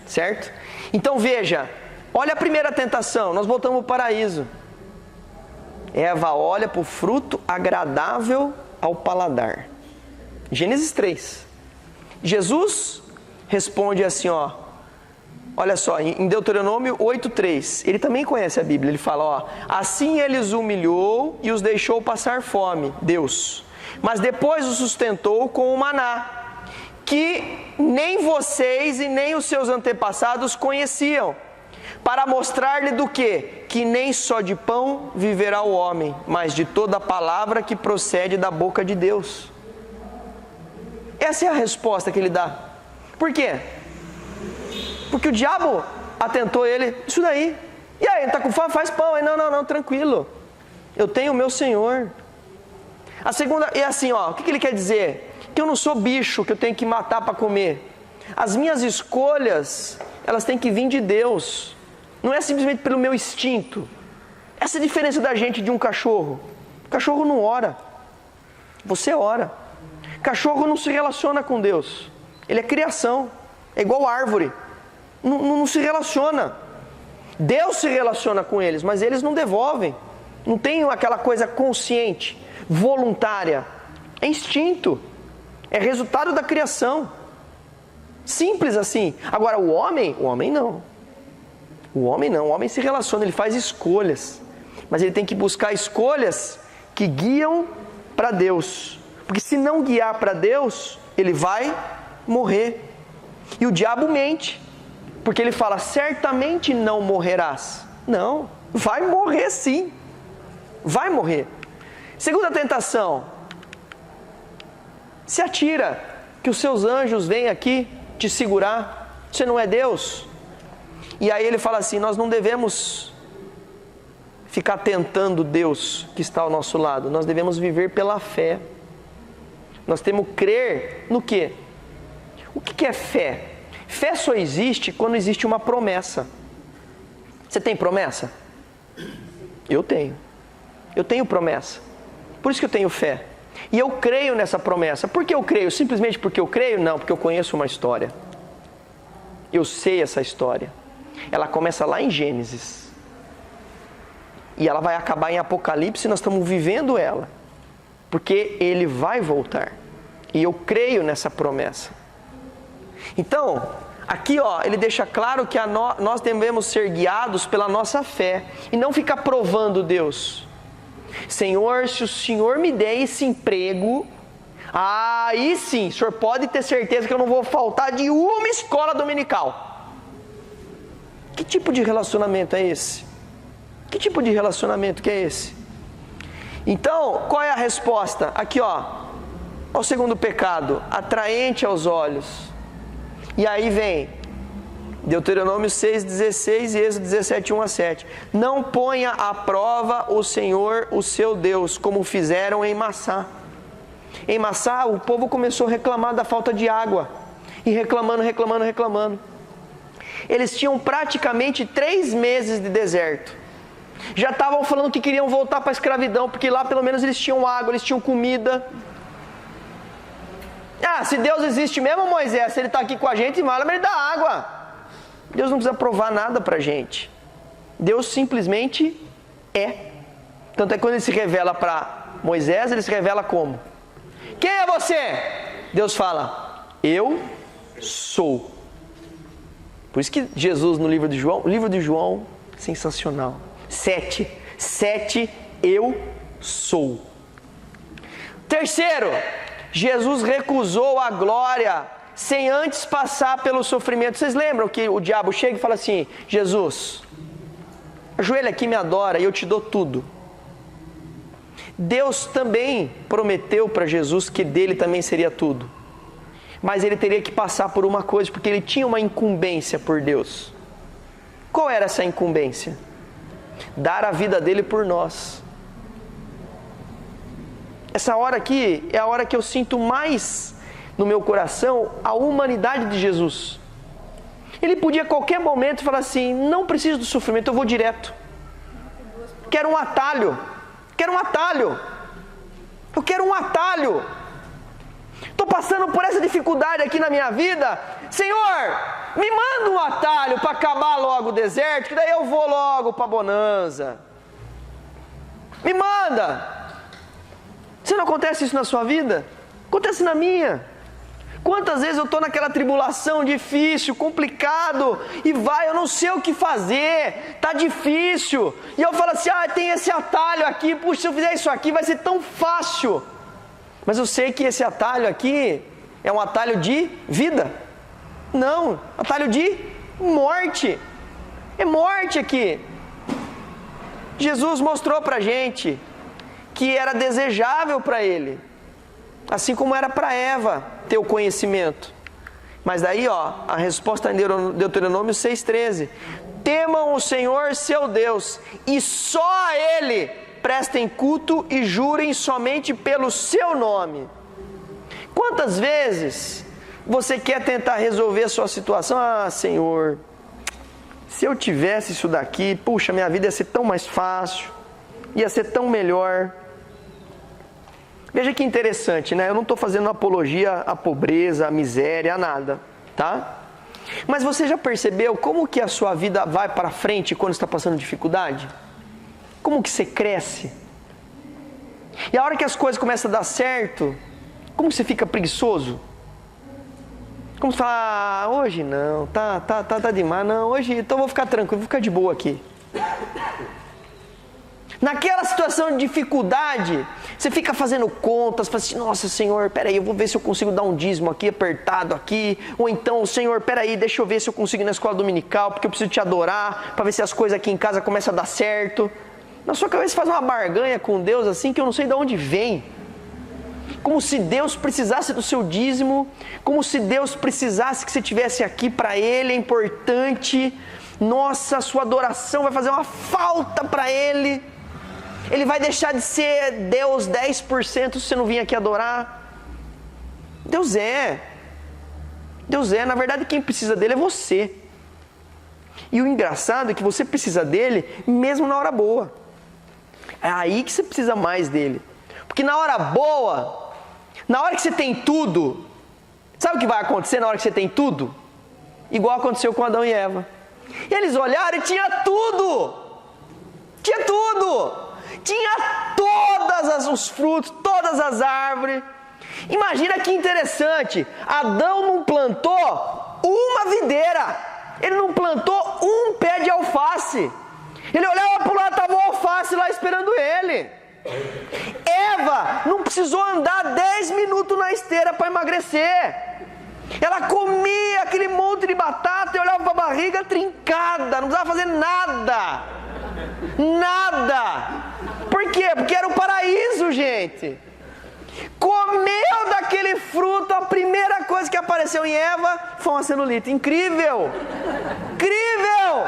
Certo? Então veja, olha a primeira tentação, nós voltamos ao paraíso. Eva olha para o fruto agradável ao paladar. Gênesis 3. Jesus responde assim, ó. Olha só, em Deuteronômio 8:3, ele também conhece a Bíblia, ele fala, ó: assim ele os humilhou e os deixou passar fome, Deus, mas depois os sustentou com o maná, que nem vocês e nem os seus antepassados conheciam, para mostrar-lhe do quê? Que nem só de pão viverá o homem, mas de toda a palavra que procede da boca de Deus. Essa é a resposta que ele dá. Por quê? Porque o diabo atentou ele, isso daí. E tá com fome? Faz pão. Aí, não, tranquilo. Eu tenho o meu Senhor. A segunda, é assim, ó, o que ele quer dizer? Que eu não sou bicho que eu tenho que matar para comer. As minhas escolhas, elas têm que vir de Deus. Não é simplesmente pelo meu instinto. Essa é a diferença da gente de um cachorro. O cachorro não ora. Você ora. Cachorro não se relaciona com Deus. Ele é criação. É igual árvore. Não se relaciona. Deus se relaciona com eles, mas eles não devolvem. Não tem aquela coisa consciente, voluntária. É instinto. É resultado da criação. Simples assim. Agora o homem não. O homem se relaciona, ele faz escolhas. Mas ele tem que buscar escolhas que guiam para Deus. Porque se não guiar para Deus, ele vai morrer. E o diabo mente. Porque ele fala, certamente não morrerás. Não, vai morrer sim. Vai morrer. Segunda tentação. Se atira, que os seus anjos vêm aqui te segurar. Você não é Deus? E aí ele fala assim, nós não devemos ficar tentando Deus que está ao nosso lado. Nós devemos viver pela fé. Nós temos que crer no quê? O que é fé? Fé só existe quando existe uma promessa. Você tem promessa? Eu tenho. Eu tenho promessa. Por isso que eu tenho fé. E eu creio nessa promessa. Por que eu creio? Simplesmente porque eu creio? Não, porque eu conheço uma história. Eu sei essa história. Ela começa lá em Gênesis. E ela vai acabar em Apocalipse e nós estamos vivendo ela. Porque ele vai voltar. E eu creio nessa promessa. Então, aqui ó, ele deixa claro que nós devemos ser guiados pela nossa fé. E não ficar provando Deus. Senhor, se o Senhor me der esse emprego, aí sim, o Senhor pode ter certeza que eu não vou faltar de uma escola dominical. Que tipo de relacionamento é esse? Que tipo de relacionamento que é esse? Então, qual é a resposta? Aqui ó, o segundo pecado, atraente aos olhos. E aí vem Deuteronômio 6,16 e Êxodo 17, 1-7. Não ponha à prova o Senhor, o seu Deus, como fizeram em Massá. Em Massá, o povo começou a reclamar da falta de água. E reclamando. Eles tinham praticamente 3 meses de deserto. Já estavam falando que queriam voltar para a escravidão, porque lá pelo menos eles tinham água, eles tinham comida. Ah, se Deus existe mesmo, Moisés, se Ele está aqui com a gente, mas Ele dá água. Deus não precisa provar nada para a gente. Deus simplesmente é. Tanto é que quando Ele se revela para Moisés, Ele se revela como? Quem é você? Deus fala, eu sou. Por isso que Jesus no livro de João, sensacional. 7, eu sou. Terceiro, Jesus recusou a glória sem antes passar pelo sofrimento. Vocês lembram que o diabo chega e fala assim, Jesus, ajoelha aqui e me adora e eu te dou tudo. Deus também prometeu para Jesus que dele também seria tudo. Mas ele teria que passar por uma coisa, porque ele tinha uma incumbência por Deus. Qual era essa incumbência? Dar a vida dele por nós. Essa hora aqui é a hora que eu sinto mais no meu coração a humanidade de Jesus. Ele podia a qualquer momento falar assim, não preciso do sofrimento, eu vou direto. Quero um atalho. Eu quero um atalho. Estou passando por essa dificuldade aqui na minha vida. Senhor, me manda um atalho para acabar logo o deserto, que daí eu vou logo para a bonança. Me manda. Se não acontece isso na sua vida, acontece na minha. Quantas vezes eu estou naquela tribulação difícil, complicado, e eu não sei o que fazer, está difícil, e eu falo assim, tem esse atalho aqui, puxa, se eu fizer isso aqui vai ser tão fácil, mas eu sei que esse atalho aqui é um atalho de vida, não, atalho de morte, é morte aqui. Jesus mostrou para a gente que era desejável para Ele, assim como era para Eva ter o conhecimento. Mas daí, a resposta em Deuteronômio 6,13. Temam o Senhor seu Deus, e só a Ele prestem culto e jurem somente pelo seu nome. Quantas vezes você quer tentar resolver a sua situação? Senhor, se eu tivesse isso daqui, puxa, minha vida ia ser tão mais fácil, ia ser tão melhor. Veja que interessante, né? Eu não estou fazendo apologia à pobreza, à miséria, a nada, tá? Mas você já percebeu como que a sua vida vai para frente quando está passando dificuldade? Como que você cresce? E a hora que as coisas começam a dar certo, como você fica preguiçoso? Como você fala, hoje não, tá demais, não, hoje então vou ficar tranquilo, vou ficar de boa aqui. Naquela situação de dificuldade, você fica fazendo contas, fala assim, nossa Senhor, peraí, eu vou ver se eu consigo dar um dízimo aqui, apertado aqui, ou então, Senhor, peraí, deixa eu ver se eu consigo ir na escola dominical, porque eu preciso te adorar, para ver se as coisas aqui em casa começam a dar certo. Na sua cabeça faz uma barganha com Deus assim, que eu não sei de onde vem. Como se Deus precisasse do seu dízimo, como se Deus precisasse que você estivesse aqui para Ele, é importante. Nossa, a sua adoração vai fazer uma falta para Ele. Ele vai deixar de ser Deus 10% se você não vir aqui adorar. Deus é, na verdade quem precisa dele é você. E o engraçado é que você precisa dele mesmo na hora boa. É aí que você precisa mais dele. Porque na hora boa, na hora que você tem tudo, sabe o que vai acontecer na hora que você tem tudo? Igual aconteceu com Adão e Eva. E eles olharam e tinha tudo. Tinha tudo. Tinha todos os frutos, todas as árvores. Imagina que interessante. Adão não plantou uma videira. Ele não plantou um pé de alface. Ele olhava para o lado, estava o alface lá esperando ele. Eva não precisou andar 10 minutos na esteira para emagrecer. Ela comia aquele monte de batata e olhava para a barriga trincada. Não precisava fazer nada. Nada. Por quê? Porque era o paraíso, gente. Comeu daquele fruto, a primeira coisa que apareceu em Eva foi uma celulite. Incrível! Incrível!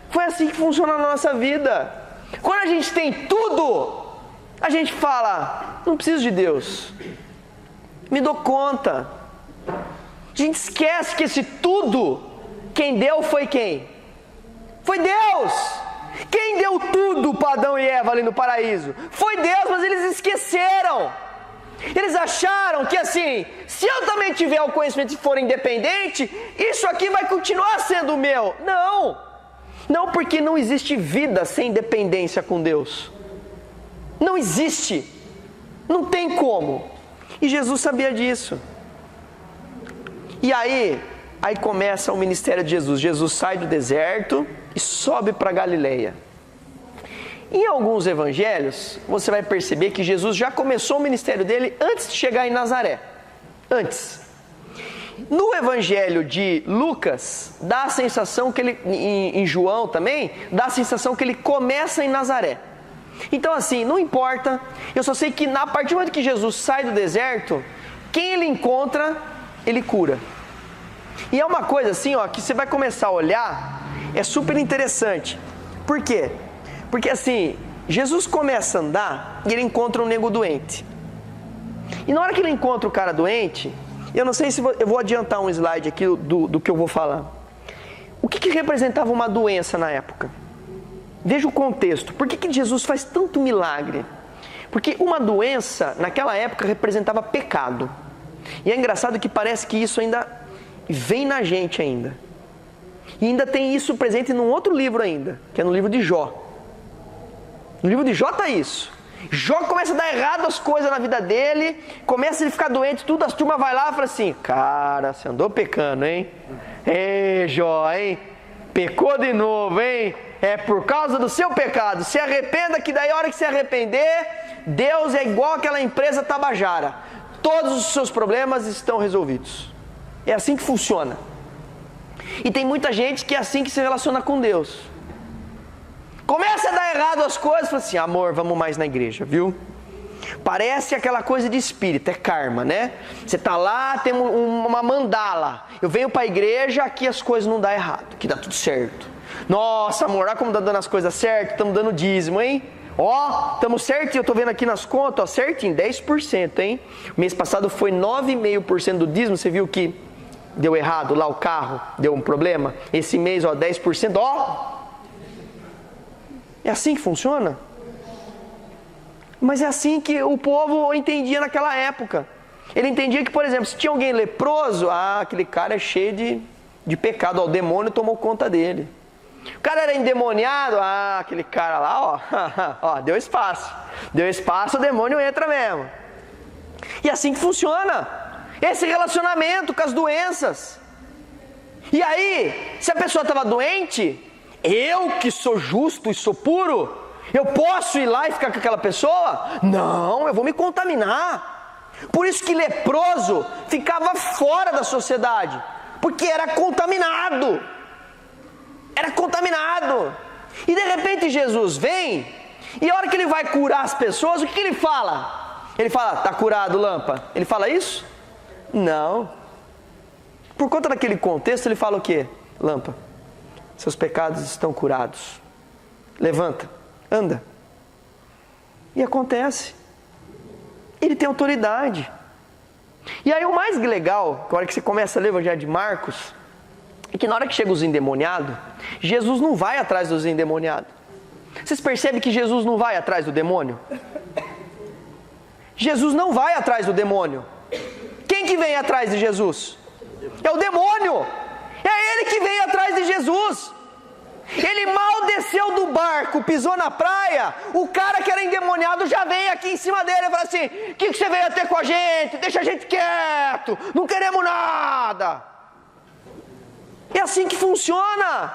Foi assim que funciona na nossa vida. Quando a gente tem tudo, a gente fala, não preciso de Deus. Me dou conta. A gente esquece que esse tudo, quem deu foi quem? Foi Deus! Quem deu tudo para Adão e Eva ali no paraíso? Foi Deus, mas eles esqueceram. Eles acharam que assim, se eu também tiver o conhecimento e for independente, isso aqui vai continuar sendo meu. Não! Não, porque não existe vida sem dependência com Deus. Não existe. Não tem como. E Jesus sabia disso. E aí começa o ministério de Jesus. Jesus sai do deserto e sobe para Galileia. Em alguns evangelhos, você vai perceber que Jesus já começou o ministério dele antes de chegar em Nazaré. Antes. No evangelho de Lucas, dá a sensação que ele, em João também, dá a sensação que ele começa em Nazaré. Então assim, não importa, eu só sei que a partir do momento que Jesus sai do deserto, quem ele encontra, ele cura. E é uma coisa assim, que você vai começar a olhar, é super interessante. Por quê? Porque assim, Jesus começa a andar e ele encontra um nego doente. E na hora que ele encontra o cara doente, eu não sei se eu vou adiantar um slide aqui do que eu vou falar. O que representava uma doença na época? Veja o contexto. Por que Jesus faz tanto milagre? Porque uma doença, naquela época, representava pecado. E é engraçado que parece que isso ainda vem na gente ainda. E ainda tem isso presente num outro livro ainda, que é no livro de Jó. No livro de Jó está isso. Jó começa a dar errado as coisas na vida dele, começa a ele ficar doente, tudo, as turmas vai lá e fala assim, cara, você andou pecando, hein? Ei, Jó, hein? Pecou de novo, hein? É por causa do seu pecado. Se arrependa, que daí a hora que se arrepender, Deus é igual aquela empresa Tabajara. Todos os seus problemas estão resolvidos. É assim que funciona. E tem muita gente que é assim que se relaciona com Deus. Começa a dar errado as coisas, fala assim, amor, vamos mais na igreja, viu? Parece aquela coisa de espírito, é karma, né? Você tá lá, tem uma mandala. Eu venho para a igreja, aqui as coisas não dão errado, aqui dá tudo certo. Nossa, amor, olha como tá dando as coisas certas, estamos dando dízimo, hein? Ó, estamos certinho, eu tô vendo aqui nas contas, ó, certinho, 10%, hein? Mês passado foi 9,5% do dízimo, você viu que deu errado lá o carro, deu um problema? Esse mês, ó, 10%, ó. É assim que funciona? Mas é assim que o povo entendia naquela época. Ele entendia que, por exemplo, se tinha alguém leproso, aquele cara é cheio de pecado, ó, o demônio tomou conta dele. O cara era endemoniado, aquele cara lá, ó, deu espaço. Deu espaço, o demônio entra mesmo. E é assim que funciona. Esse relacionamento com as doenças. E aí, se a pessoa estava doente, eu que sou justo e sou puro, eu posso ir lá e ficar com aquela pessoa? Não, eu vou me contaminar. Por isso que leproso ficava fora da sociedade, porque era contaminado. Era contaminado. E de repente Jesus vem, e a hora que ele vai curar as pessoas, o que ele fala? Ele fala, tá curado, Lampa? Ele fala isso? Não. Por conta daquele contexto, ele fala o quê? Lampa, seus pecados estão curados. Levanta, anda. E acontece. Ele tem autoridade. E aí o mais legal, na hora que você começa a ler o Evangelho de Marcos, é que na hora que chega os endemoniados, Jesus não vai atrás dos endemoniados. Vocês percebem que Jesus não vai atrás do demônio? Jesus não vai atrás do demônio. Quem que vem atrás de Jesus? É o demônio. É ele que vem atrás de Jesus. Ele mal desceu do barco, pisou na praia, o cara que era endemoniado já vem aqui em cima dele e fala assim, o que você veio ter com a gente? Deixa a gente quieto, não queremos nada. É assim que funciona.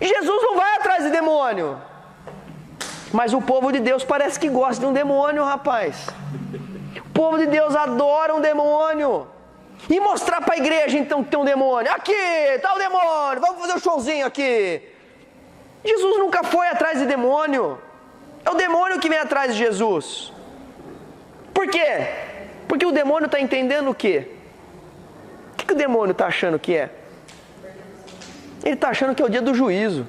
Jesus não vai atrás de demônio. Mas o povo de Deus parece que gosta de um demônio, rapaz. O povo de Deus adora um demônio. E mostrar para a igreja então que tem um demônio. Aqui, está o demônio, vamos fazer um showzinho aqui. Jesus nunca foi atrás de demônio. É o demônio que vem atrás de Jesus. Por quê? Porque o demônio está entendendo o quê? O que o demônio está achando que é? Ele está achando que é o dia do juízo.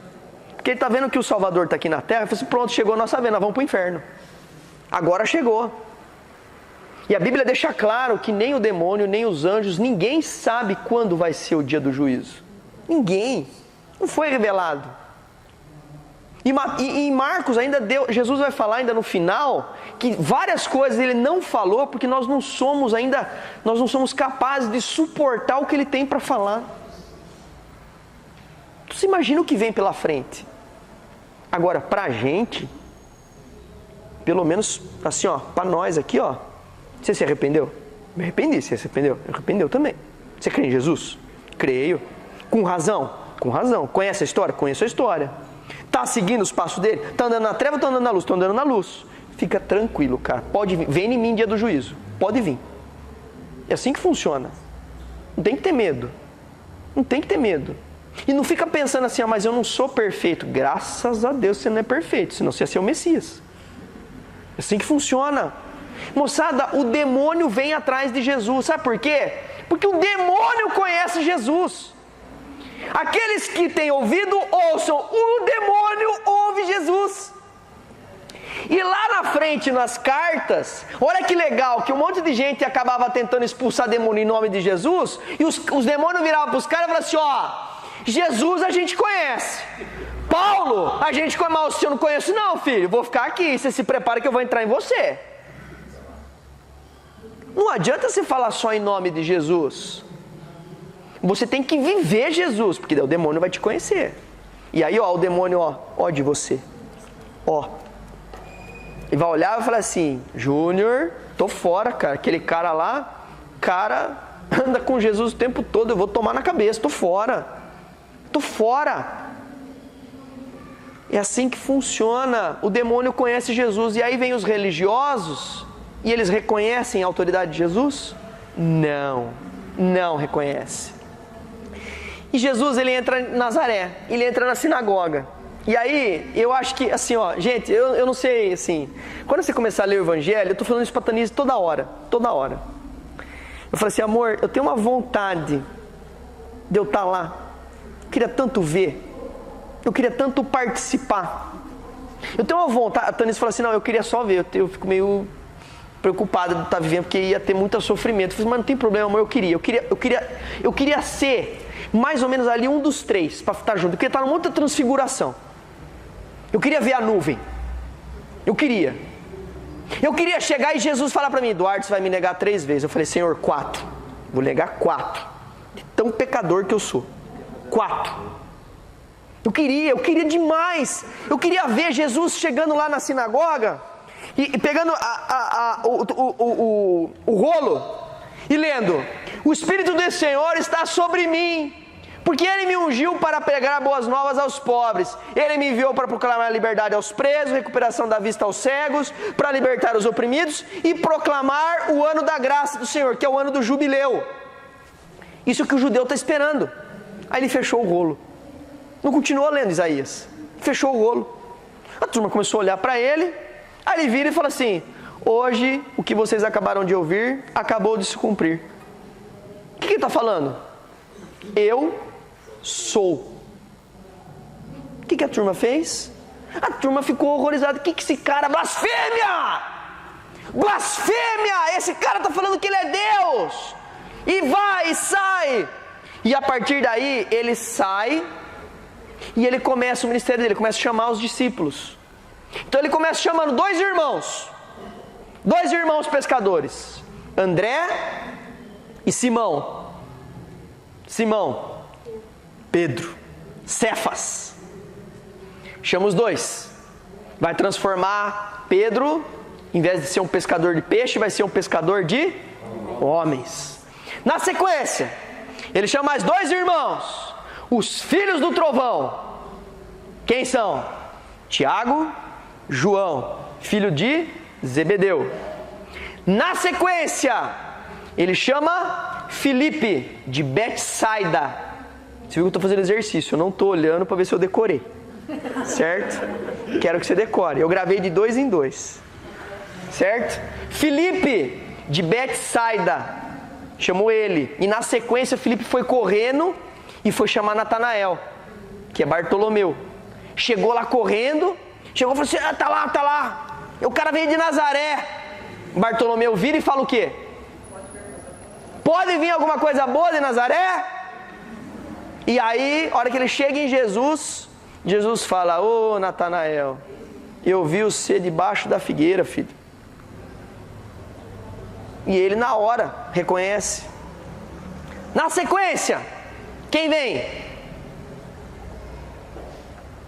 Porque ele está vendo que o Salvador está aqui na terra. Ele fala assim, pronto, chegou a nossa vez, nós vamos para o inferno. Agora chegou. E a Bíblia deixa claro que nem o demônio, nem os anjos, ninguém sabe quando vai ser o dia do juízo. Ninguém. Não foi revelado. E em Marcos ainda Jesus vai falar ainda no final que várias coisas ele não falou porque nós não somos capazes de suportar o que ele tem para falar. Você imagina o que vem pela frente. Agora, para a gente, pelo menos assim, ó, para nós aqui, ó, você se arrependeu? Me arrependi. Você se arrependeu? Me arrependeu também. Você crê em Jesus? Creio. Com razão? Com razão. Conhece a história? Conheço a história. Está seguindo os passos dele? Está andando na treva ou está andando na luz? Está andando na luz. Fica tranquilo, cara. Pode vir. Vem em mim dia do juízo. Pode vir. É assim que funciona. Não tem que ter medo. Não tem que ter medo. E não fica pensando assim, mas eu não sou perfeito. Graças a Deus você não é perfeito, senão você ia ser o Messias. É assim que funciona. Moçada, o demônio vem atrás de Jesus. Sabe por quê? Porque o demônio conhece Jesus. Aqueles que têm ouvido, ouçam. O demônio ouve Jesus. E lá na frente, nas cartas, olha que legal, que um monte de gente acabava tentando expulsar demônio em nome de Jesus, e os demônios viravam para os caras e falavam assim, ó, Jesus a gente conhece, Paulo a gente conhece, mas se eu não conheço não, filho, vou ficar aqui, você se prepara que eu vou entrar em você. Não adianta você falar só em nome de Jesus. Você tem que viver Jesus, porque daí o demônio vai te conhecer. E aí, ó, o demônio, ó de você. Ó. E vai olhar e vai falar assim, Júnior, tô fora, cara. Aquele cara lá, anda com Jesus o tempo todo, eu vou tomar na cabeça, tô fora. Tô fora. É assim que funciona. O demônio conhece Jesus. E aí vem os religiosos, e eles reconhecem a autoridade de Jesus? Não reconhece. E Jesus, ele entra em Nazaré, ele entra na sinagoga. E aí, eu acho que, assim, ó, gente, eu não sei, assim, quando você começar a ler o Evangelho, eu tô falando isso pra Tanise toda hora. Eu falei assim, amor, eu tenho uma vontade de eu estar lá. Eu queria tanto ver. Eu queria tanto participar. Eu tenho uma vontade. A Tanise falou assim, não, eu queria só ver. Eu fico meio preocupada de estar vivendo, porque ia ter muito sofrimento. Eu falei, mas não tem problema, amor, eu queria ser mais ou menos ali um dos três, para estar junto. Eu queria estar numa outra transfiguração. Eu queria ver a nuvem. Eu queria chegar e Jesus falar para mim, Eduardo, você vai me negar 3 vezes. Eu falei, Senhor, 4. Vou negar 4. De tão pecador que eu sou. 4. Eu queria demais. Eu queria ver Jesus chegando lá na sinagoga e pegando o rolo e lendo: o Espírito do Senhor está sobre mim, porque Ele me ungiu para pregar boas novas aos pobres. Ele me enviou para proclamar a liberdade aos presos, recuperação da vista aos cegos, para libertar os oprimidos e proclamar o ano da graça do Senhor, que é o ano do jubileu. Isso que o judeu está esperando. Aí ele fechou o rolo. Não continuou lendo Isaías. Fechou o rolo. A turma começou a olhar para ele. Aí ele vira e fala assim: hoje o que vocês acabaram de ouvir acabou de se cumprir. O que ele está falando? Eu sou. O que a turma fez? A turma ficou horrorizada. O que esse cara... Blasfêmia! Blasfêmia! Esse cara está falando que ele é Deus. E vai e sai. E a partir daí ele sai e ele começa o ministério dele. Ele começa a chamar os discípulos. Então ele começa chamando 2 irmãos. 2 irmãos pescadores, André e Simão. Pedro, Cefas. Chama os 2. Vai transformar Pedro, em vez de ser um pescador de peixe, vai ser um pescador de homens. Na sequência, ele chama mais 2 irmãos, os filhos do trovão. Quem são? Tiago, João, filho de Zebedeu. Na sequência, ele chama Filipe, de Betsaida. Você viu que eu estou fazendo exercício, eu não estou olhando para ver se eu decorei. Certo? Quero que você decore. Eu gravei de 2 em 2. Certo? Filipe, de Betsaida, chamou ele. E na sequência, Filipe foi correndo e foi chamar Natanael, que é Bartolomeu. Chegou lá correndo, chegou e falou assim: tá lá. O cara veio de Nazaré. Bartolomeu vira e fala o quê? Pode vir alguma coisa boa de Nazaré? E aí, a hora que ele chega em Jesus, Jesus fala: ô Natanael, eu vi você debaixo da figueira, filho. E ele na hora reconhece. Na sequência, quem vem?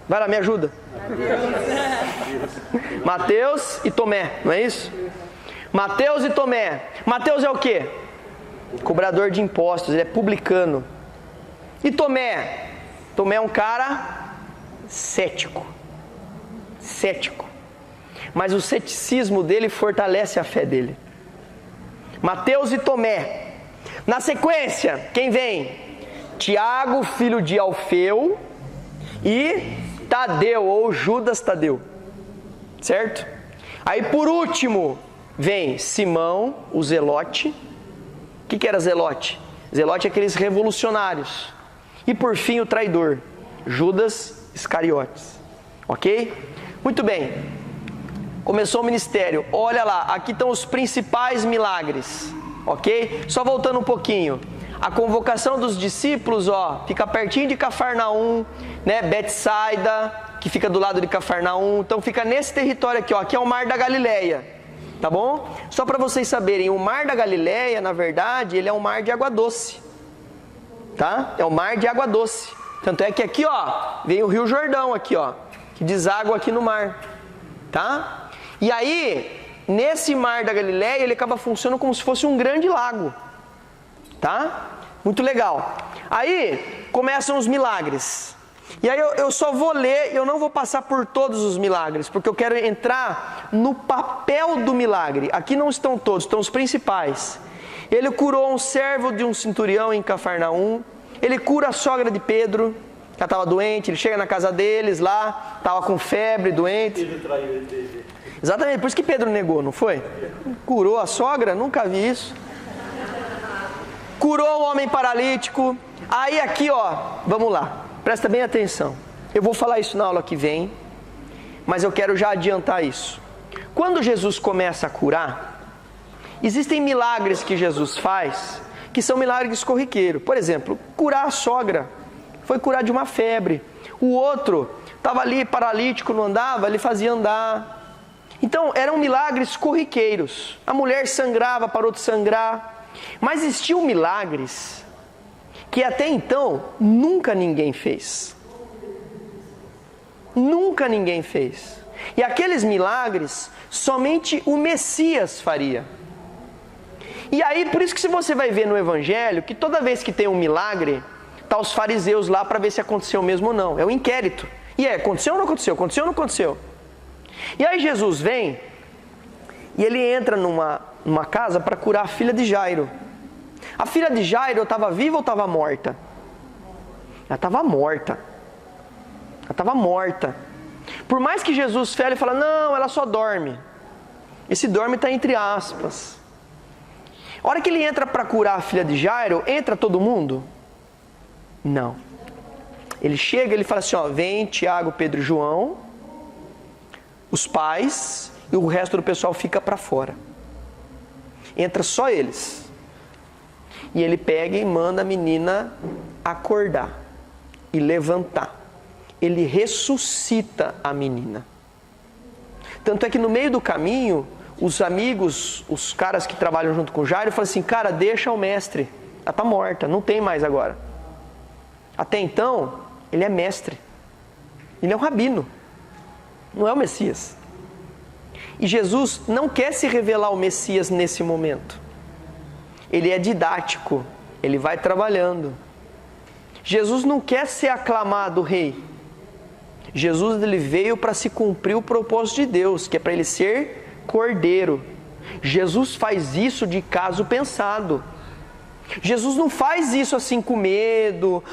Vai lá, me ajuda. Mateus e Tomé, não é isso? Mateus e Tomé. Mateus é o quê? Cobrador de impostos, ele é publicano. E Tomé? Tomé é um cara cético. Mas o ceticismo dele fortalece a fé dele. Mateus e Tomé. Na sequência, quem vem? Tiago, filho de Alfeu, e Tadeu, ou Judas Tadeu. Certo? Aí por último, vem Simão, o Zelote. O que era Zelote? Zelote é aqueles revolucionários. E por fim o traidor, Judas Iscariotes. Ok? Muito bem. Começou o ministério. Olha lá, aqui estão os principais milagres. Ok? Só voltando um pouquinho. A convocação dos discípulos, fica pertinho de Cafarnaum, né? Betsaida, que fica do lado de Cafarnaum. Então fica nesse território aqui, aqui é o Mar da Galileia, tá bom? Só para vocês saberem, o Mar da Galileia, na verdade, ele é um mar de água doce, tá? É um mar de água doce. Tanto é que aqui, vem o Rio Jordão aqui, que deságua aqui no mar, tá? E aí, nesse Mar da Galileia, ele acaba funcionando como se fosse um grande lago. Tá? Muito legal. Aí começam os milagres. E aí eu só vou ler, eu não vou passar por todos os milagres, porque eu quero entrar no papel do milagre. Aqui não estão todos, estão os principais. Ele curou um servo de um centurião em Cafarnaum. Ele cura a sogra de Pedro, Ela estava doente, ele chega na casa deles lá, estava com febre, doente. Pedro traiu ele. Exatamente, por isso que Pedro negou, não foi? Curou a sogra, nunca vi isso. Curou o homem paralítico. Aí aqui, vamos lá, presta bem atenção. Eu vou falar isso na aula que vem, mas eu quero já adiantar isso. Quando Jesus começa a curar, existem milagres que Jesus faz, que são milagres corriqueiros. Por exemplo, curar a sogra, foi curar de uma febre. O outro estava ali paralítico, não andava, ele fazia andar. Então, eram milagres corriqueiros. A mulher sangrava, parou de sangrar. Mas existiam milagres que até então nunca ninguém fez. Nunca ninguém fez. E aqueles milagres, somente o Messias faria. E aí, por isso que se você vai ver no Evangelho, que toda vez que tem um milagre, tá os fariseus lá para ver se aconteceu mesmo ou não. É um inquérito. E aconteceu ou não aconteceu? Aconteceu ou não aconteceu? E aí Jesus vem e ele entra numa casa para curar a filha de Jairo. A filha de Jairo estava viva ou estava morta? Ela estava morta. Ela estava morta. Por mais que Jesus fale e fala, não, ela só dorme. Esse dorme está entre aspas. A hora que ele entra para curar a filha de Jairo, entra todo mundo? Não. Ele chega e ele fala assim, vem Tiago, Pedro e João, os pais, e o resto do pessoal fica para fora. Entra só eles. E ele pega e manda a menina acordar e levantar. Ele ressuscita a menina. Tanto é que no meio do caminho, os amigos, os caras que trabalham junto com o Jairo, falam assim, cara, deixa o mestre. Ela está morta, não tem mais agora. Até então, ele é mestre. Ele é um rabino. Não é o Messias. E Jesus não quer se revelar o Messias nesse momento. Ele é didático. Ele vai trabalhando. Jesus não quer ser aclamado rei. Jesus ele veio para se cumprir o propósito de Deus, que é para ele ser cordeiro. Jesus faz isso de caso pensado. Jesus não faz isso assim com medo,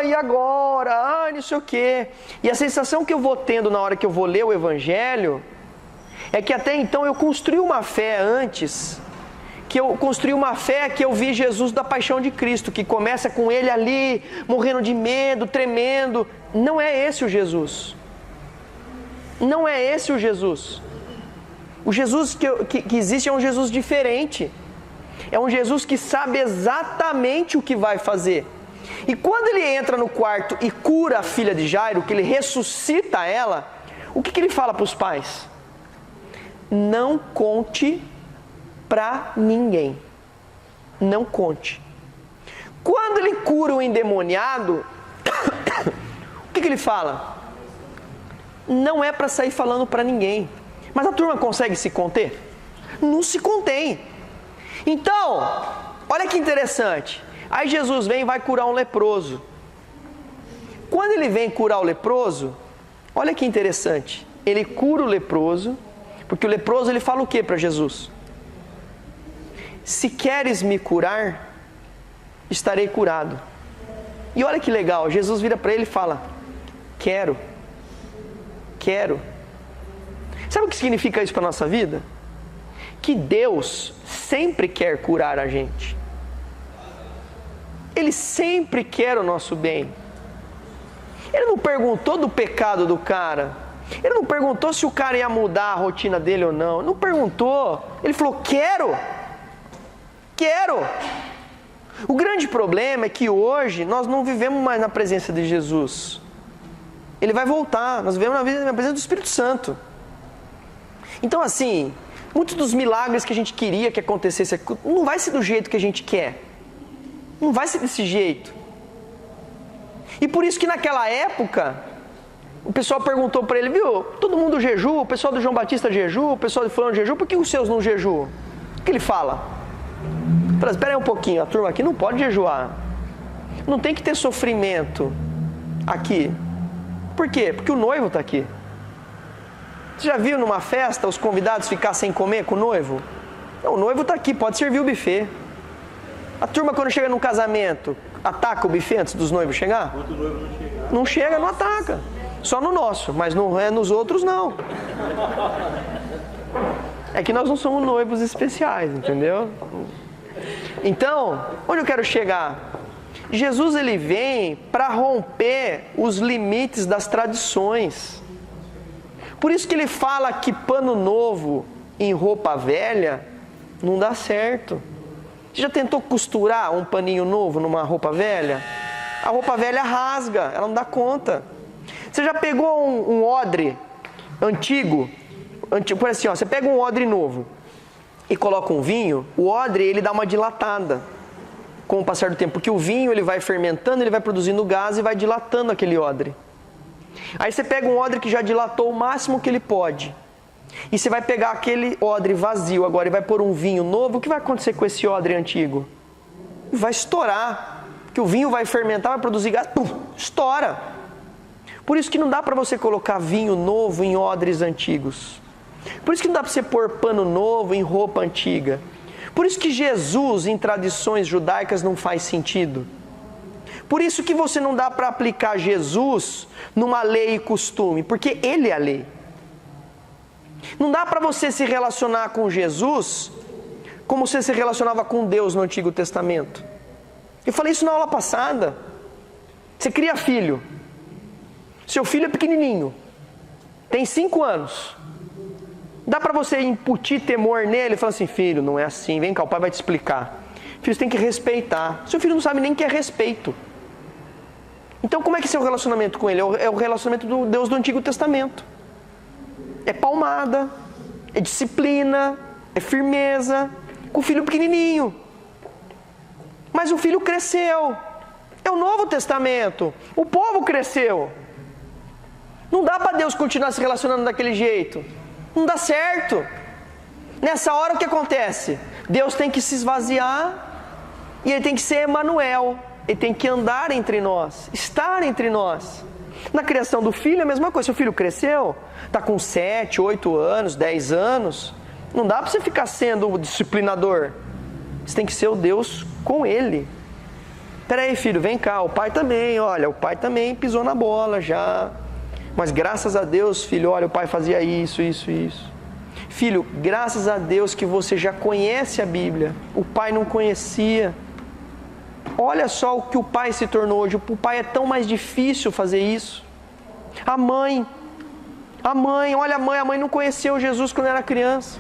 e agora, não sei o quê. E a sensação que eu vou tendo na hora que eu vou ler o Evangelho, é que até então eu construí uma fé antes, que eu vi Jesus da paixão de Cristo, que começa com ele ali, morrendo de medo, tremendo. Não é esse o Jesus. Não é esse o Jesus. O Jesus que existe é um Jesus diferente. É um Jesus que sabe exatamente o que vai fazer. E quando ele entra no quarto e cura a filha de Jairo, que ele ressuscita ela, o que ele fala para os pais? Não conte para ninguém. Não conte. Quando ele cura o endemoniado, o que ele fala? Não é para sair falando para ninguém. Mas a turma consegue se conter? Não se contém. Então, olha que interessante. Aí Jesus vem e vai curar um leproso. Quando ele vem curar o leproso, olha que interessante. Ele cura o leproso, porque o leproso ele fala o que para Jesus? Se queres me curar, estarei curado. E olha que legal, Jesus vira para ele e fala, quero. Sabe o que significa isso para a nossa vida? Que Deus sempre quer curar a gente. Ele sempre quer o nosso bem. Ele não perguntou do pecado do cara. Ele não perguntou se o cara ia mudar a rotina dele ou não. Não perguntou. Ele falou, quero. O grande problema é que hoje nós não vivemos mais na presença de Jesus. Ele vai voltar. Nós vivemos na presença do Espírito Santo. Então assim, muitos dos milagres que a gente queria que acontecesse, não vai ser do jeito que a gente quer. Não vai ser desse jeito. E por isso que naquela época, o pessoal perguntou para ele, viu, todo mundo jejua, o pessoal do João Batista jejua, o pessoal de fulano jejua, por que os seus não jejuam? O que ele fala? Ele fala, espera aí um pouquinho, a turma aqui não pode jejuar. Não tem que ter sofrimento aqui. Por quê? Porque o noivo está aqui. Você já viu numa festa os convidados ficar sem comer com o noivo? Não, o noivo está aqui, pode servir o buffet. A turma, quando chega num casamento, ataca o buffet antes dos noivos chegar? Enquanto o noivo não chegar. Não chega, não ataca. Só no nosso, mas não é nos outros, não. É que nós não somos noivos especiais, entendeu? Então, onde eu quero chegar? Jesus, ele vem para romper os limites das tradições. Por isso que ele fala que pano novo em roupa velha não dá certo. Você já tentou costurar um paninho novo numa roupa velha? A roupa velha rasga, ela não dá conta. Você já pegou um odre antigo, por assim, ó, você pega um odre novo e coloca um vinho, o odre ele dá uma dilatada com o passar do tempo, porque o vinho ele vai fermentando, ele vai produzindo gás e vai dilatando aquele odre. Aí você pega um odre que já dilatou o máximo que ele pode, e você vai pegar aquele odre vazio agora e vai pôr um vinho novo, o que vai acontecer com esse odre antigo? Vai estourar, porque o vinho vai fermentar, vai produzir gás, pum, estoura. Por isso que não dá para você colocar vinho novo em odres antigos. Por isso que não dá para você pôr pano novo em roupa antiga. Por isso que Jesus em tradições judaicas não faz sentido. Por isso que você não dá para aplicar Jesus numa lei e costume, porque Ele é a lei. Não dá para você se relacionar com Jesus como você se relacionava com Deus no Antigo Testamento. Eu falei isso na aula passada. Você cria filho. Seu filho é pequenininho, tem 5 anos. Dá para você incutir temor nele e falar assim: filho, não é assim, vem cá, o pai vai te explicar. Filho, você tem que respeitar. Seu filho não sabe nem o que é respeito. Então como é que é o seu relacionamento com ele? É o relacionamento do Deus do Antigo Testamento. É palmada, é disciplina, é firmeza, com o filho pequenininho. Mas o filho cresceu. É o Novo Testamento. O povo cresceu. Não dá para Deus continuar se relacionando daquele jeito. Não dá certo. Nessa hora o que acontece? Deus tem que se esvaziar e Ele tem que ser Emanuel. Ele tem que andar entre nós, estar entre nós. Na criação do filho é a mesma coisa. Se o filho cresceu, está com 7, 8 anos, 10 anos, não dá para você ficar sendo o disciplinador. Você tem que ser o Deus com ele. Peraí, filho, vem cá, o pai também, olha, o pai também pisou na bola já. Mas graças a Deus, filho, olha, o pai fazia isso. Filho, graças a Deus que você já conhece a Bíblia. O pai não conhecia. Olha só o que o pai se tornou hoje. O pai é tão mais difícil fazer isso. A mãe, olha a mãe não conheceu Jesus quando era criança.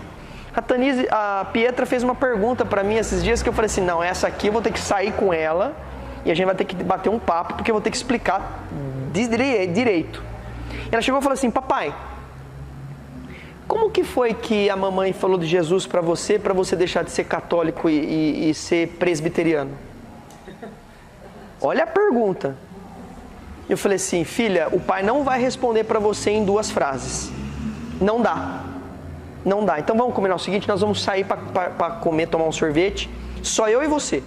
A Pietra fez uma pergunta para mim esses dias que eu falei assim: não, essa aqui eu vou ter que sair com ela e a gente vai ter que bater um papo porque eu vou ter que explicar direito. Ela chegou e falou assim: papai, como que foi que a mamãe falou de Jesus para você deixar de ser católico e ser presbiteriano? Olha a pergunta. Eu falei assim: filha, o pai não vai responder para você em 2 frases. Não dá. Então vamos combinar o seguinte: nós vamos sair para comer, tomar um sorvete, só eu e você.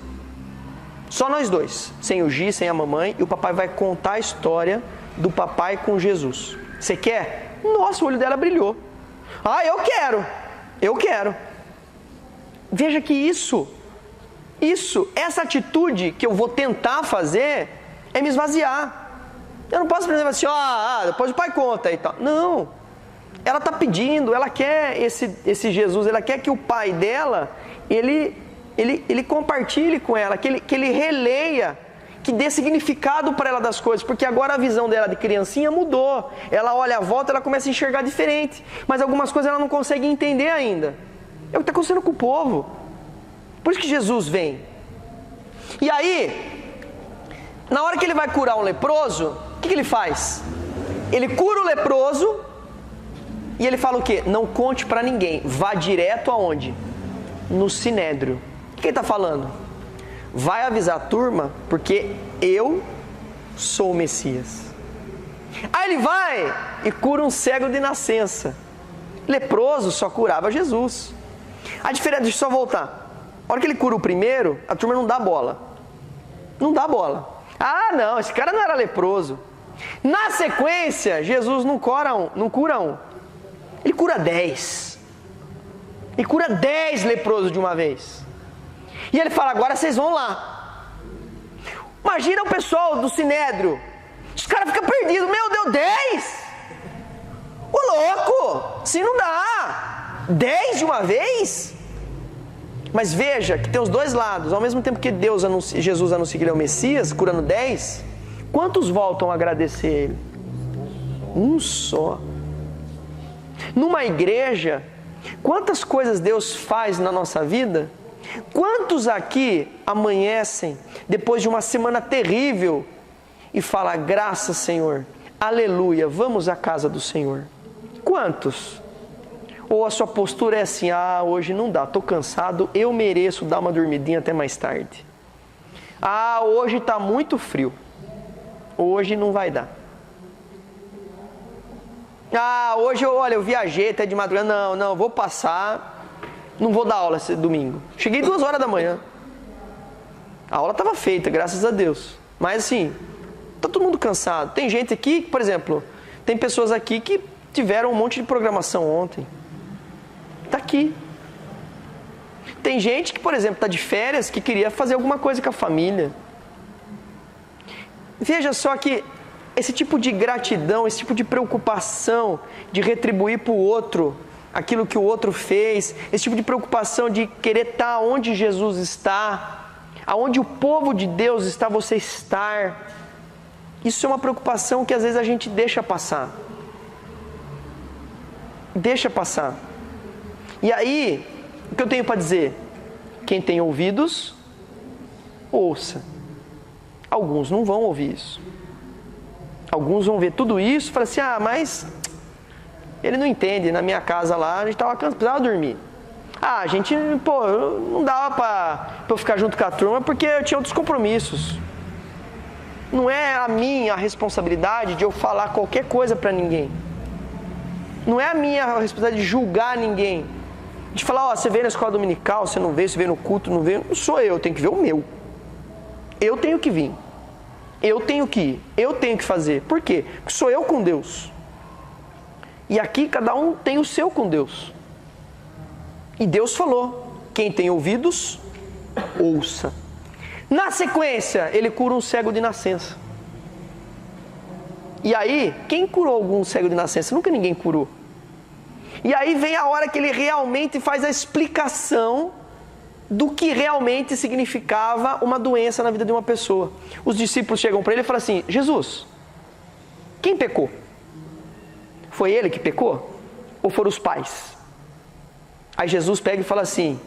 Só nós dois, sem o Gi, sem a mamãe, e o papai vai contar a história do papai com Jesus. Você quer? Nossa, o olho dela brilhou. Ah, eu quero. Veja que essa atitude que eu vou tentar fazer é me esvaziar. Eu não posso pensar assim: depois o pai conta e tal. Não. Ela está pedindo, ela quer esse Jesus, ela quer que o pai dela, ele compartilhe com ela, que ele releia, que dê significado para ela das coisas, porque agora a visão dela de criancinha mudou. Ela olha à volta, ela começa a enxergar diferente, mas algumas coisas ela não consegue entender ainda. É o que está acontecendo com o povo. Por isso que Jesus vem. E aí, na hora que ele vai curar um leproso, o que ele faz? Ele cura o leproso e ele fala o quê? Não conte para ninguém, vá direto aonde? No Sinédrio. O que ele está falando? Vai avisar a turma, porque eu sou o Messias. Aí ele vai e cura um cego de nascença. Leproso só curava Jesus. A diferença, deixa eu só voltar. A hora que ele cura o primeiro, a turma não dá bola. Ah, não, esse cara não era leproso. Na sequência, Jesus não cura um. Ele cura 10. Ele cura 10 leprosos de uma vez. E ele fala, agora vocês vão lá. Imagina o pessoal do Sinédrio. Os caras ficam perdidos. Meu Deus, 10? Ô louco, assim não dá. 10 de uma vez? Mas veja que tem os dois lados. Ao mesmo tempo que Jesus anuncia que ele é o Messias, curando 10, quantos voltam a agradecer ele? Um só. Numa igreja, quantas coisas Deus faz na nossa vida? Quantos aqui amanhecem depois de uma semana terrível e falam, graças Senhor, aleluia, vamos à casa do Senhor? Quantos? Ou a sua postura é assim, hoje não dá, estou cansado, eu mereço dar uma dormidinha até mais tarde. Hoje está muito frio, hoje não vai dar. Hoje eu viajei até de madrugada, não, vou passar, não vou dar aula esse domingo. Cheguei 2 horas da manhã, a aula estava feita, graças a Deus, mas assim, está todo mundo cansado. Tem gente aqui, por exemplo, tem pessoas aqui que tiveram um monte de programação ontem. Está aqui. Tem gente que, por exemplo, está de férias, que queria fazer alguma coisa com a família. Veja só que esse tipo de gratidão, esse tipo de preocupação de retribuir para o outro aquilo que o outro fez, esse tipo de preocupação de querer estar onde Jesus está, aonde o povo de Deus está, você estar. Isso é uma preocupação que às vezes a gente deixa passar. Deixa passar. E aí, o que eu tenho para dizer? Quem tem ouvidos, ouça. Alguns não vão ouvir isso. Alguns vão ver tudo isso e falar assim, mas ele não entende, na minha casa lá, a gente estava cansado, precisava dormir. A gente, não dava para eu ficar junto com a turma porque eu tinha outros compromissos. Não é a minha responsabilidade de eu falar qualquer coisa para ninguém. Não é a minha responsabilidade de julgar ninguém. De falar, você veio na escola dominical, você não veio, você veio no culto, não veio. Não sou eu tenho que ver o meu. Eu tenho que vir. Eu tenho que ir. Eu tenho que fazer. Por quê? Porque sou eu com Deus. E aqui cada um tem o seu com Deus. E Deus falou, quem tem ouvidos, ouça. Na sequência, ele cura um cego de nascença. E aí, quem curou algum cego de nascença? Nunca ninguém curou. E aí vem a hora que ele realmente faz a explicação do que realmente significava uma doença na vida de uma pessoa. Os discípulos chegam para ele e falam assim, Jesus, quem pecou? Foi ele que pecou? Ou foram os pais? Aí Jesus pega e fala assim,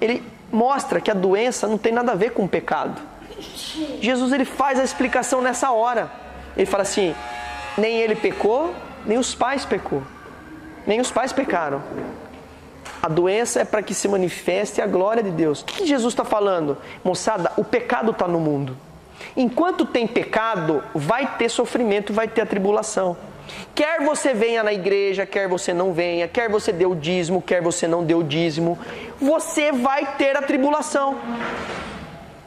ele mostra que a doença não tem nada a ver com o pecado. Jesus ele faz a explicação nessa hora. Ele fala assim, nem ele pecou, nem os pais pecou. Nem os pais pecaram. A doença é para que se manifeste a glória de Deus. O que Jesus está falando? Moçada, o pecado está no mundo. Enquanto tem pecado, vai ter sofrimento, vai ter a tribulação. Quer você venha na igreja, quer você não venha, quer você dê o dízimo, quer você não dê o dízimo, você vai ter a tribulação.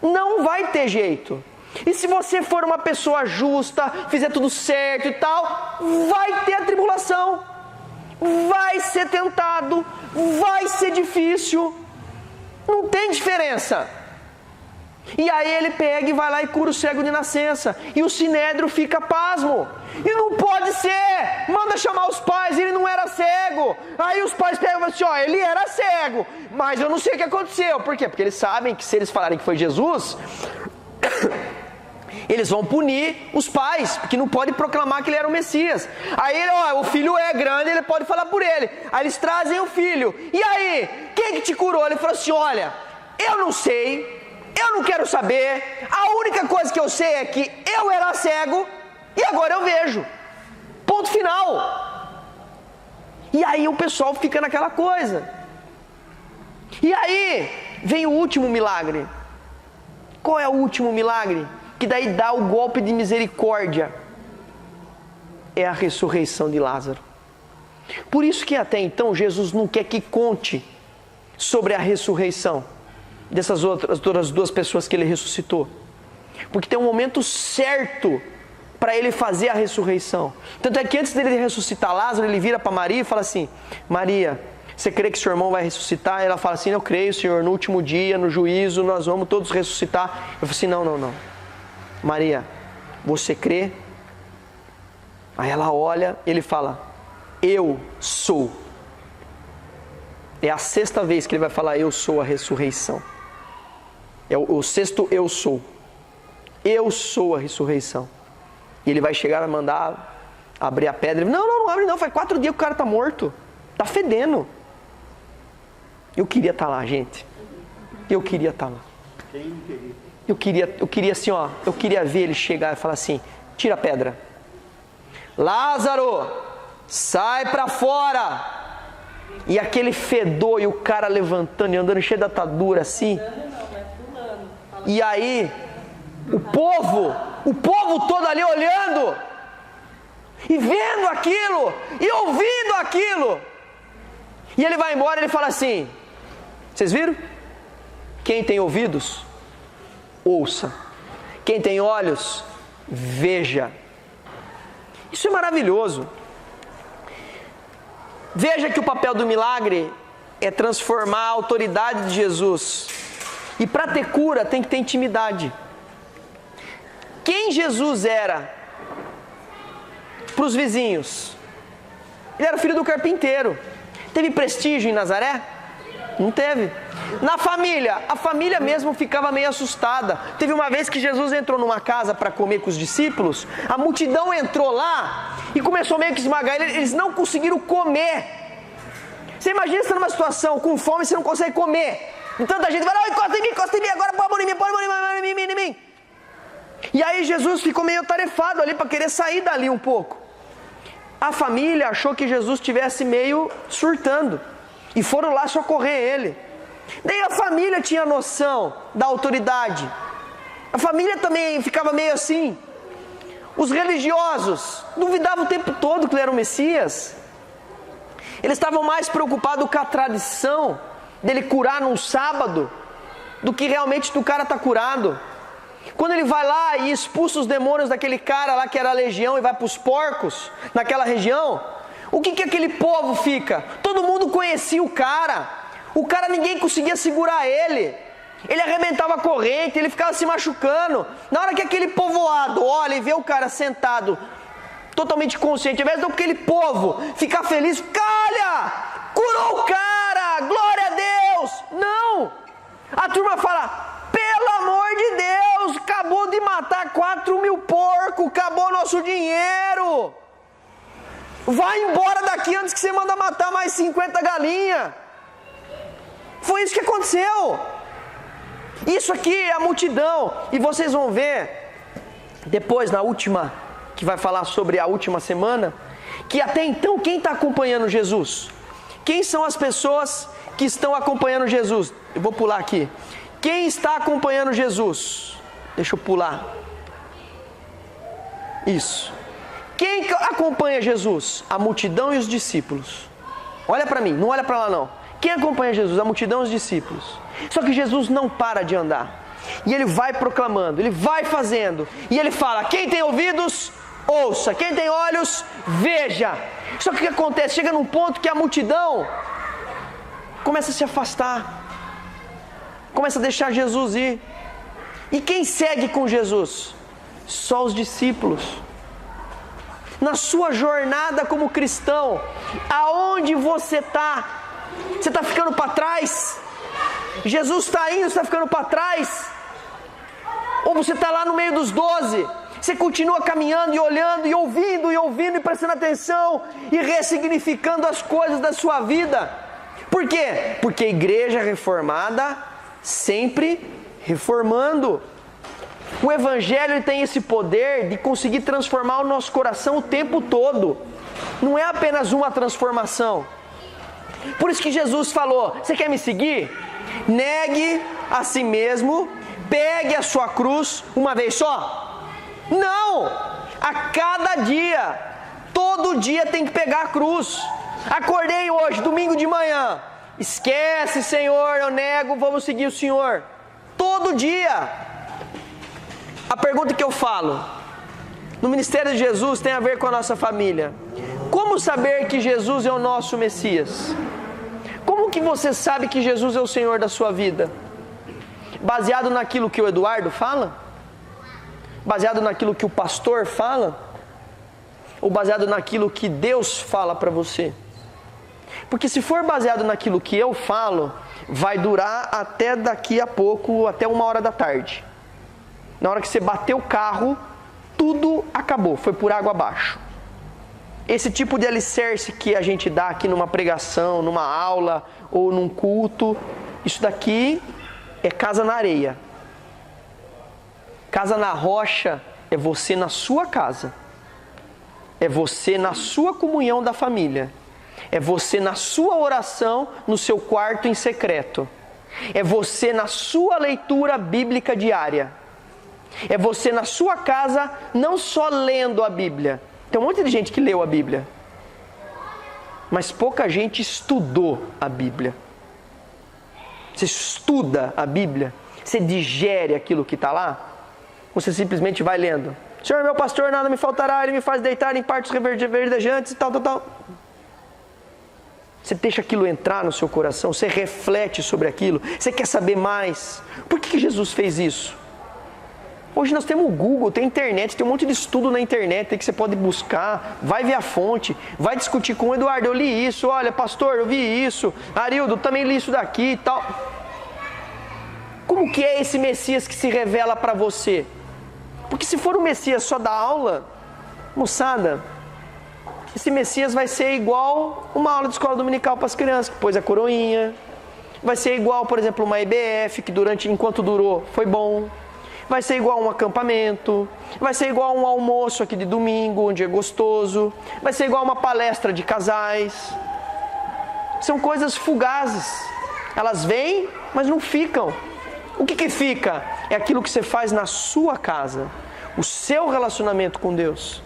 Não vai ter jeito. E se você for uma pessoa justa, fizer tudo certo e tal, vai ter a tribulação. Vai ser tentado, vai ser difícil, não tem diferença. E aí ele pega e vai lá e cura o cego de nascença, e o Sinédrio fica pasmo, e não pode ser, manda chamar os pais, ele não era cego. Aí os pais pegam e falam assim, ele era cego, mas eu não sei o que aconteceu. Por quê? Porque eles sabem que se eles falarem que foi Jesus, eles vão punir os pais, porque não pode proclamar que ele era o Messias. Aí o filho é grande, ele pode falar por ele. Aí eles trazem o filho. E aí, quem que te curou? Ele falou assim, olha, eu não sei, eu não quero saber. A única coisa que eu sei é que eu era cego e agora eu vejo. Ponto final. E aí o pessoal fica naquela coisa. E aí, vem o último milagre. Qual é o último milagre? Que daí dá o golpe de misericórdia. É a ressurreição de Lázaro. Por isso que até então Jesus não quer que conte sobre a ressurreição dessas outras 2 pessoas que ele ressuscitou. Porque tem um momento certo para ele fazer a ressurreição. Tanto é que antes dele ressuscitar Lázaro, ele vira para Maria e fala assim, Maria, Você crê que seu irmão vai ressuscitar? Ela fala assim, eu creio, Senhor, no último dia, no juízo, nós vamos todos ressuscitar. Eu falei assim, não. Maria, você crê? Aí ela olha, ele fala, eu sou. É a 6ª vez que ele vai falar, eu sou a ressurreição. É o 6º eu sou. Eu sou a ressurreição. E ele vai chegar e vai mandar abrir a pedra. Não abre não, faz 4 dias que o cara está morto. Está fedendo. Eu queria estar lá, gente. Eu queria estar lá. Eu queria assim, ó. Eu queria ver ele chegar e falar assim, tira a pedra. Lázaro, sai para fora. E aquele fedor e o cara levantando e andando cheio de atadura assim. E aí, o povo todo ali olhando, e vendo aquilo, e ouvindo aquilo. E ele vai embora e ele fala assim, vocês viram? Quem tem ouvidos, ouça. Quem tem olhos, veja. Isso é maravilhoso. Veja que o papel do milagre é transformar a autoridade de Jesus. E para ter cura tem que ter intimidade. Quem Jesus era para os vizinhos? Ele era filho do carpinteiro. Teve prestígio em Nazaré? Não teve. Na família, a família mesmo ficava meio assustada. Teve uma vez que Jesus entrou numa casa para comer com os discípulos, a multidão entrou lá e começou meio que esmagar ele, eles não conseguiram comer. Você imagina você numa situação com fome e você não consegue comer. E tanta gente vai lá, encosta em mim, agora põe a mão em mim. E aí Jesus ficou meio atarefado ali para querer sair dali um pouco. A família achou que Jesus estivesse meio surtando e foram lá socorrer ele. Nem a família tinha noção da autoridade. A família também ficava meio assim. Os religiosos duvidavam o tempo todo que ele era o Messias. Eles estavam mais preocupados com a tradição dele curar num sábado do que realmente do cara estar curado. Quando ele vai lá e expulsa os demônios daquele cara lá que era a legião e vai para os porcos naquela região, o que aquele povo fica? Todo mundo conhecia o cara ninguém conseguia segurar ele arrebentava a corrente, ele ficava se machucando. Na hora que aquele povoado olha e vê o cara sentado totalmente consciente, ao invés de aquele povo ficar feliz, olha, curou o cara, glória a Deus. Não, a turma fala, pelo amor de Deus, acabou de matar 4.000 porcos, acabou nosso dinheiro, vai embora daqui antes que você manda matar mais 50 galinhas. Foi isso que aconteceu. Isso aqui é a multidão. E vocês vão ver depois na última, que vai falar sobre a última semana, que até então quem está acompanhando Jesus? Quem são as pessoas que estão acompanhando Jesus? Eu vou pular aqui. Quem está acompanhando Jesus? Deixa eu pular. Isso. Quem acompanha Jesus? A multidão e os discípulos. Olha para mim, não olha para lá não. Quem acompanha Jesus? A multidão e os discípulos. Só que Jesus não para de andar. E ele vai proclamando, ele vai fazendo. E ele fala, quem tem ouvidos, ouça. Quem tem olhos, veja. Só que o que acontece? Chega num ponto que a multidão começa a se afastar. Começa a deixar Jesus ir. E quem segue com Jesus? Só os discípulos. Na sua jornada como cristão, aonde você está? Você está ficando para trás? Jesus está indo, você está ficando para trás? Ou você está lá no meio dos 12? Você continua caminhando e olhando e ouvindo e prestando atenção e ressignificando as coisas da sua vida. Por quê? Porque a igreja reformada sempre reformando. O Evangelho tem esse poder de conseguir transformar o nosso coração o tempo todo. Não é apenas uma transformação. Por isso que Jesus falou, você quer me seguir? Negue a si mesmo, pegue a sua cruz uma vez só. Não! A cada dia, todo dia tem que pegar a cruz. Acordei hoje, domingo de manhã. Esquece, Senhor, eu nego, vamos seguir o Senhor. Todo dia. A pergunta que eu falo, no ministério de Jesus tem a ver com a nossa família. Como saber que Jesus é o nosso Messias? que você sabe que Jesus é o Senhor da sua vida? Baseado naquilo que o Eduardo fala? Baseado naquilo que o pastor fala? Ou baseado naquilo que Deus fala para você? Porque se for baseado naquilo que eu falo, vai durar até daqui a pouco, até 1h da tarde. Na hora que você bater o carro, tudo acabou, foi por água abaixo. Esse tipo de alicerce que a gente dá aqui numa pregação, numa aula ou num culto, isso daqui é casa na areia. Casa na rocha é você na sua casa. É você na sua comunhão da família. É você na sua oração no seu quarto em secreto. É você na sua leitura bíblica diária. É você na sua casa não só lendo a Bíblia. Tem um monte de gente que leu a Bíblia, mas pouca gente estudou a Bíblia. Você estuda a Bíblia? Você digere aquilo que está lá? Ou você simplesmente vai lendo? Senhor, meu pastor, nada me faltará, Ele me faz deitar em partos verdejantes e tal. Você deixa aquilo entrar no seu coração, você reflete sobre aquilo, você quer saber mais. Por que Jesus fez isso? Hoje nós temos o Google, tem a internet, tem um monte de estudo na internet que você pode buscar, vai ver a fonte, vai discutir com o Eduardo, eu li isso, olha pastor, eu vi isso, Arildo, também li isso daqui e tal. Como que é esse Messias que se revela para você? Porque se for o Messias só da aula, moçada, esse Messias vai ser igual uma aula de escola dominical para as crianças, que pôs a coroinha. Vai ser igual, por exemplo, uma EBF, que enquanto durou, foi bom. Vai ser igual um acampamento. Vai ser igual um almoço aqui de domingo, onde é gostoso. Vai ser igual uma palestra de casais. São coisas fugazes. Elas vêm, mas não ficam. O que fica? É aquilo que você faz na sua casa. O seu relacionamento com Deus.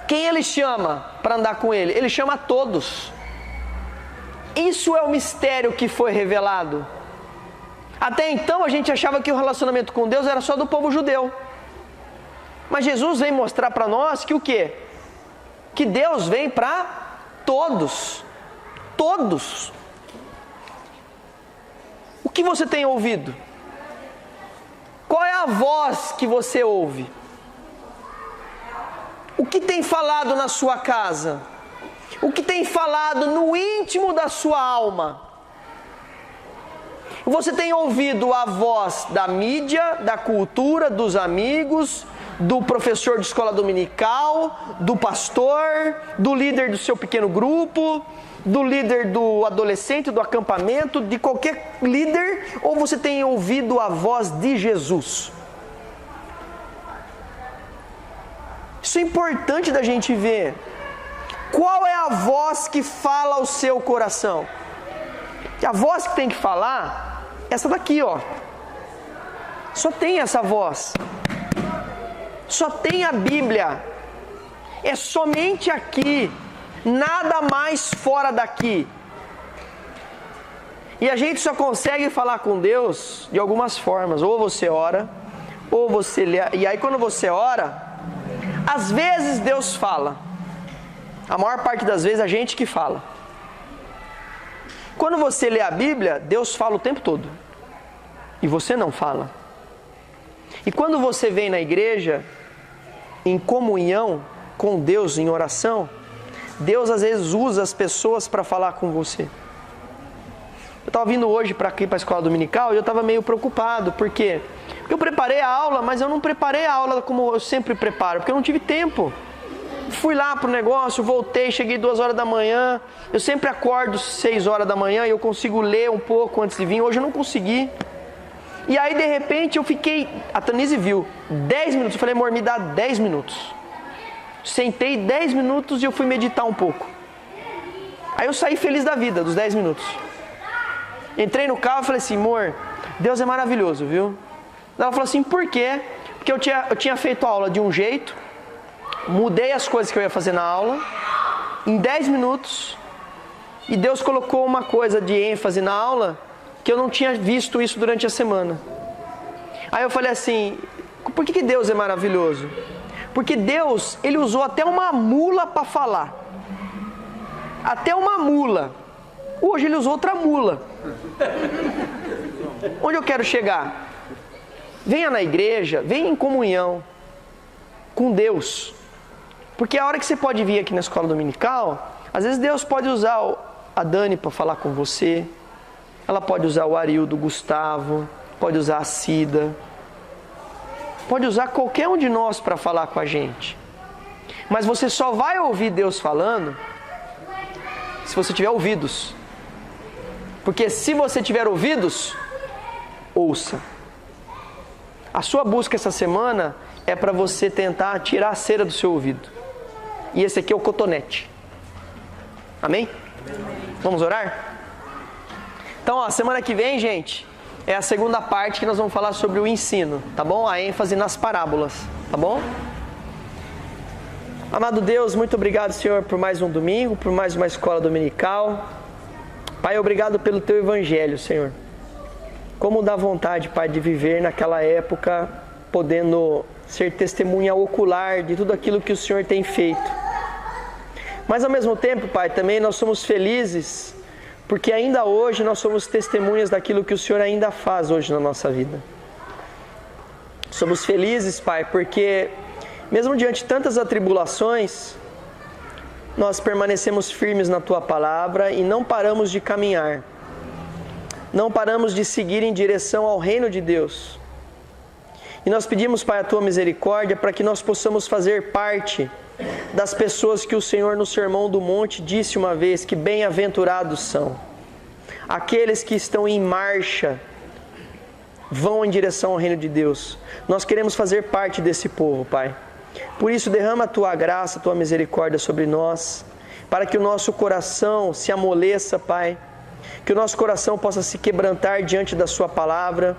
Quem Ele chama para andar com Ele? Ele chama a todos. Isso é o mistério que foi revelado. Até então a gente achava que o relacionamento com Deus era só do povo judeu. Mas Jesus vem mostrar para nós que o quê? Que Deus vem para todos. Todos. O que você tem ouvido? Qual é a voz que você ouve? O que tem falado na sua casa? O que tem falado no íntimo da sua alma? Você tem ouvido a voz da mídia, da cultura, dos amigos, do professor de escola dominical, do pastor, do líder do seu pequeno grupo, do líder do adolescente, do acampamento, de qualquer líder, ou você tem ouvido a voz de Jesus? Isso é importante da gente ver. Qual é a voz que fala ao seu coração? E a voz que tem que falar, essa daqui, ó. Só tem essa voz. Só tem a Bíblia. É somente aqui. Nada mais fora daqui. E a gente só consegue falar com Deus de algumas formas. Ou você ora, ou você lê. E aí quando você ora, às vezes Deus fala. A maior parte das vezes a gente que fala. Quando você lê a Bíblia, Deus fala o tempo todo. E você não fala. E quando você vem na igreja, em comunhão com Deus, em oração, Deus às vezes usa as pessoas para falar com você. Eu estava vindo hoje para aqui, para a escola dominical, e eu estava meio preocupado. Por quê? Porque eu preparei a aula, mas eu não preparei a aula como eu sempre preparo, porque eu não tive tempo. Fui lá pro negócio, voltei, cheguei 2h da manhã. Eu sempre acordo 6h da manhã e eu consigo ler um pouco antes de vir. Hoje eu não consegui. E aí de repente eu fiquei, a Tanise viu, 10 minutos. Eu falei, amor, me dá 10 minutos. Sentei 10 minutos e eu fui meditar um pouco. Aí eu saí feliz da vida, dos 10 minutos. Entrei no carro e falei assim, amor, Deus é maravilhoso, viu? Ela falou assim, por quê? Porque eu tinha feito a aula de um jeito, mudei as coisas que eu ia fazer na aula, em 10 minutos, e Deus colocou uma coisa de ênfase na aula, que eu não tinha visto isso durante a semana. Aí eu falei assim, por que Deus é maravilhoso? Porque Deus, Ele usou até uma mula para falar. Até uma mula. Hoje ele usou outra mula. Onde eu quero chegar? Venha na igreja, venha em comunhão com Deus. Porque a hora que você pode vir aqui na escola dominical, às vezes Deus pode usar a Dani para falar com você. Ela pode usar o Arildo, o Gustavo, pode usar a Cida. Pode usar qualquer um de nós para falar com a gente. Mas você só vai ouvir Deus falando se você tiver ouvidos. Porque se você tiver ouvidos, ouça. A sua busca essa semana é para você tentar tirar a cera do seu ouvido. E esse aqui é o cotonete. Amém? Vamos orar? Então, ó, semana que vem, gente, é a segunda parte que nós vamos falar sobre o ensino, tá bom? A ênfase nas parábolas, tá bom? Amado Deus, muito obrigado, Senhor, por mais um domingo, por mais uma escola dominical. Pai, obrigado pelo Teu Evangelho, Senhor. Como dá vontade, Pai, de viver naquela época, podendo ser testemunha ocular de tudo aquilo que o Senhor tem feito. Mas ao mesmo tempo, Pai, também nós somos felizes, porque ainda hoje nós somos testemunhas daquilo que o Senhor ainda faz hoje na nossa vida. Somos felizes, Pai, porque mesmo diante de tantas atribulações, nós permanecemos firmes na Tua palavra e não paramos de caminhar. Não paramos de seguir em direção ao reino de Deus. E nós pedimos, Pai, a Tua misericórdia para que nós possamos fazer parte das pessoas que o Senhor no Sermão do Monte disse uma vez que bem-aventurados são aqueles que estão em marcha, vão em direção ao reino de Deus. Nós queremos fazer parte desse povo, Pai. Por isso, derrama a Tua graça, a Tua misericórdia sobre nós, para que o nosso coração se amoleça, Pai, que o nosso coração possa se quebrantar diante da Sua palavra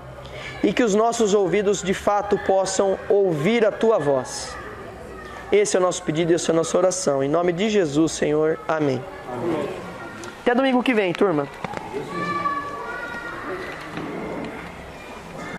e que os nossos ouvidos de fato possam ouvir a Tua voz. Esse é o nosso pedido e essa é a nossa oração. Em nome de Jesus, Senhor. Amém. Amém. Até domingo que vem, turma.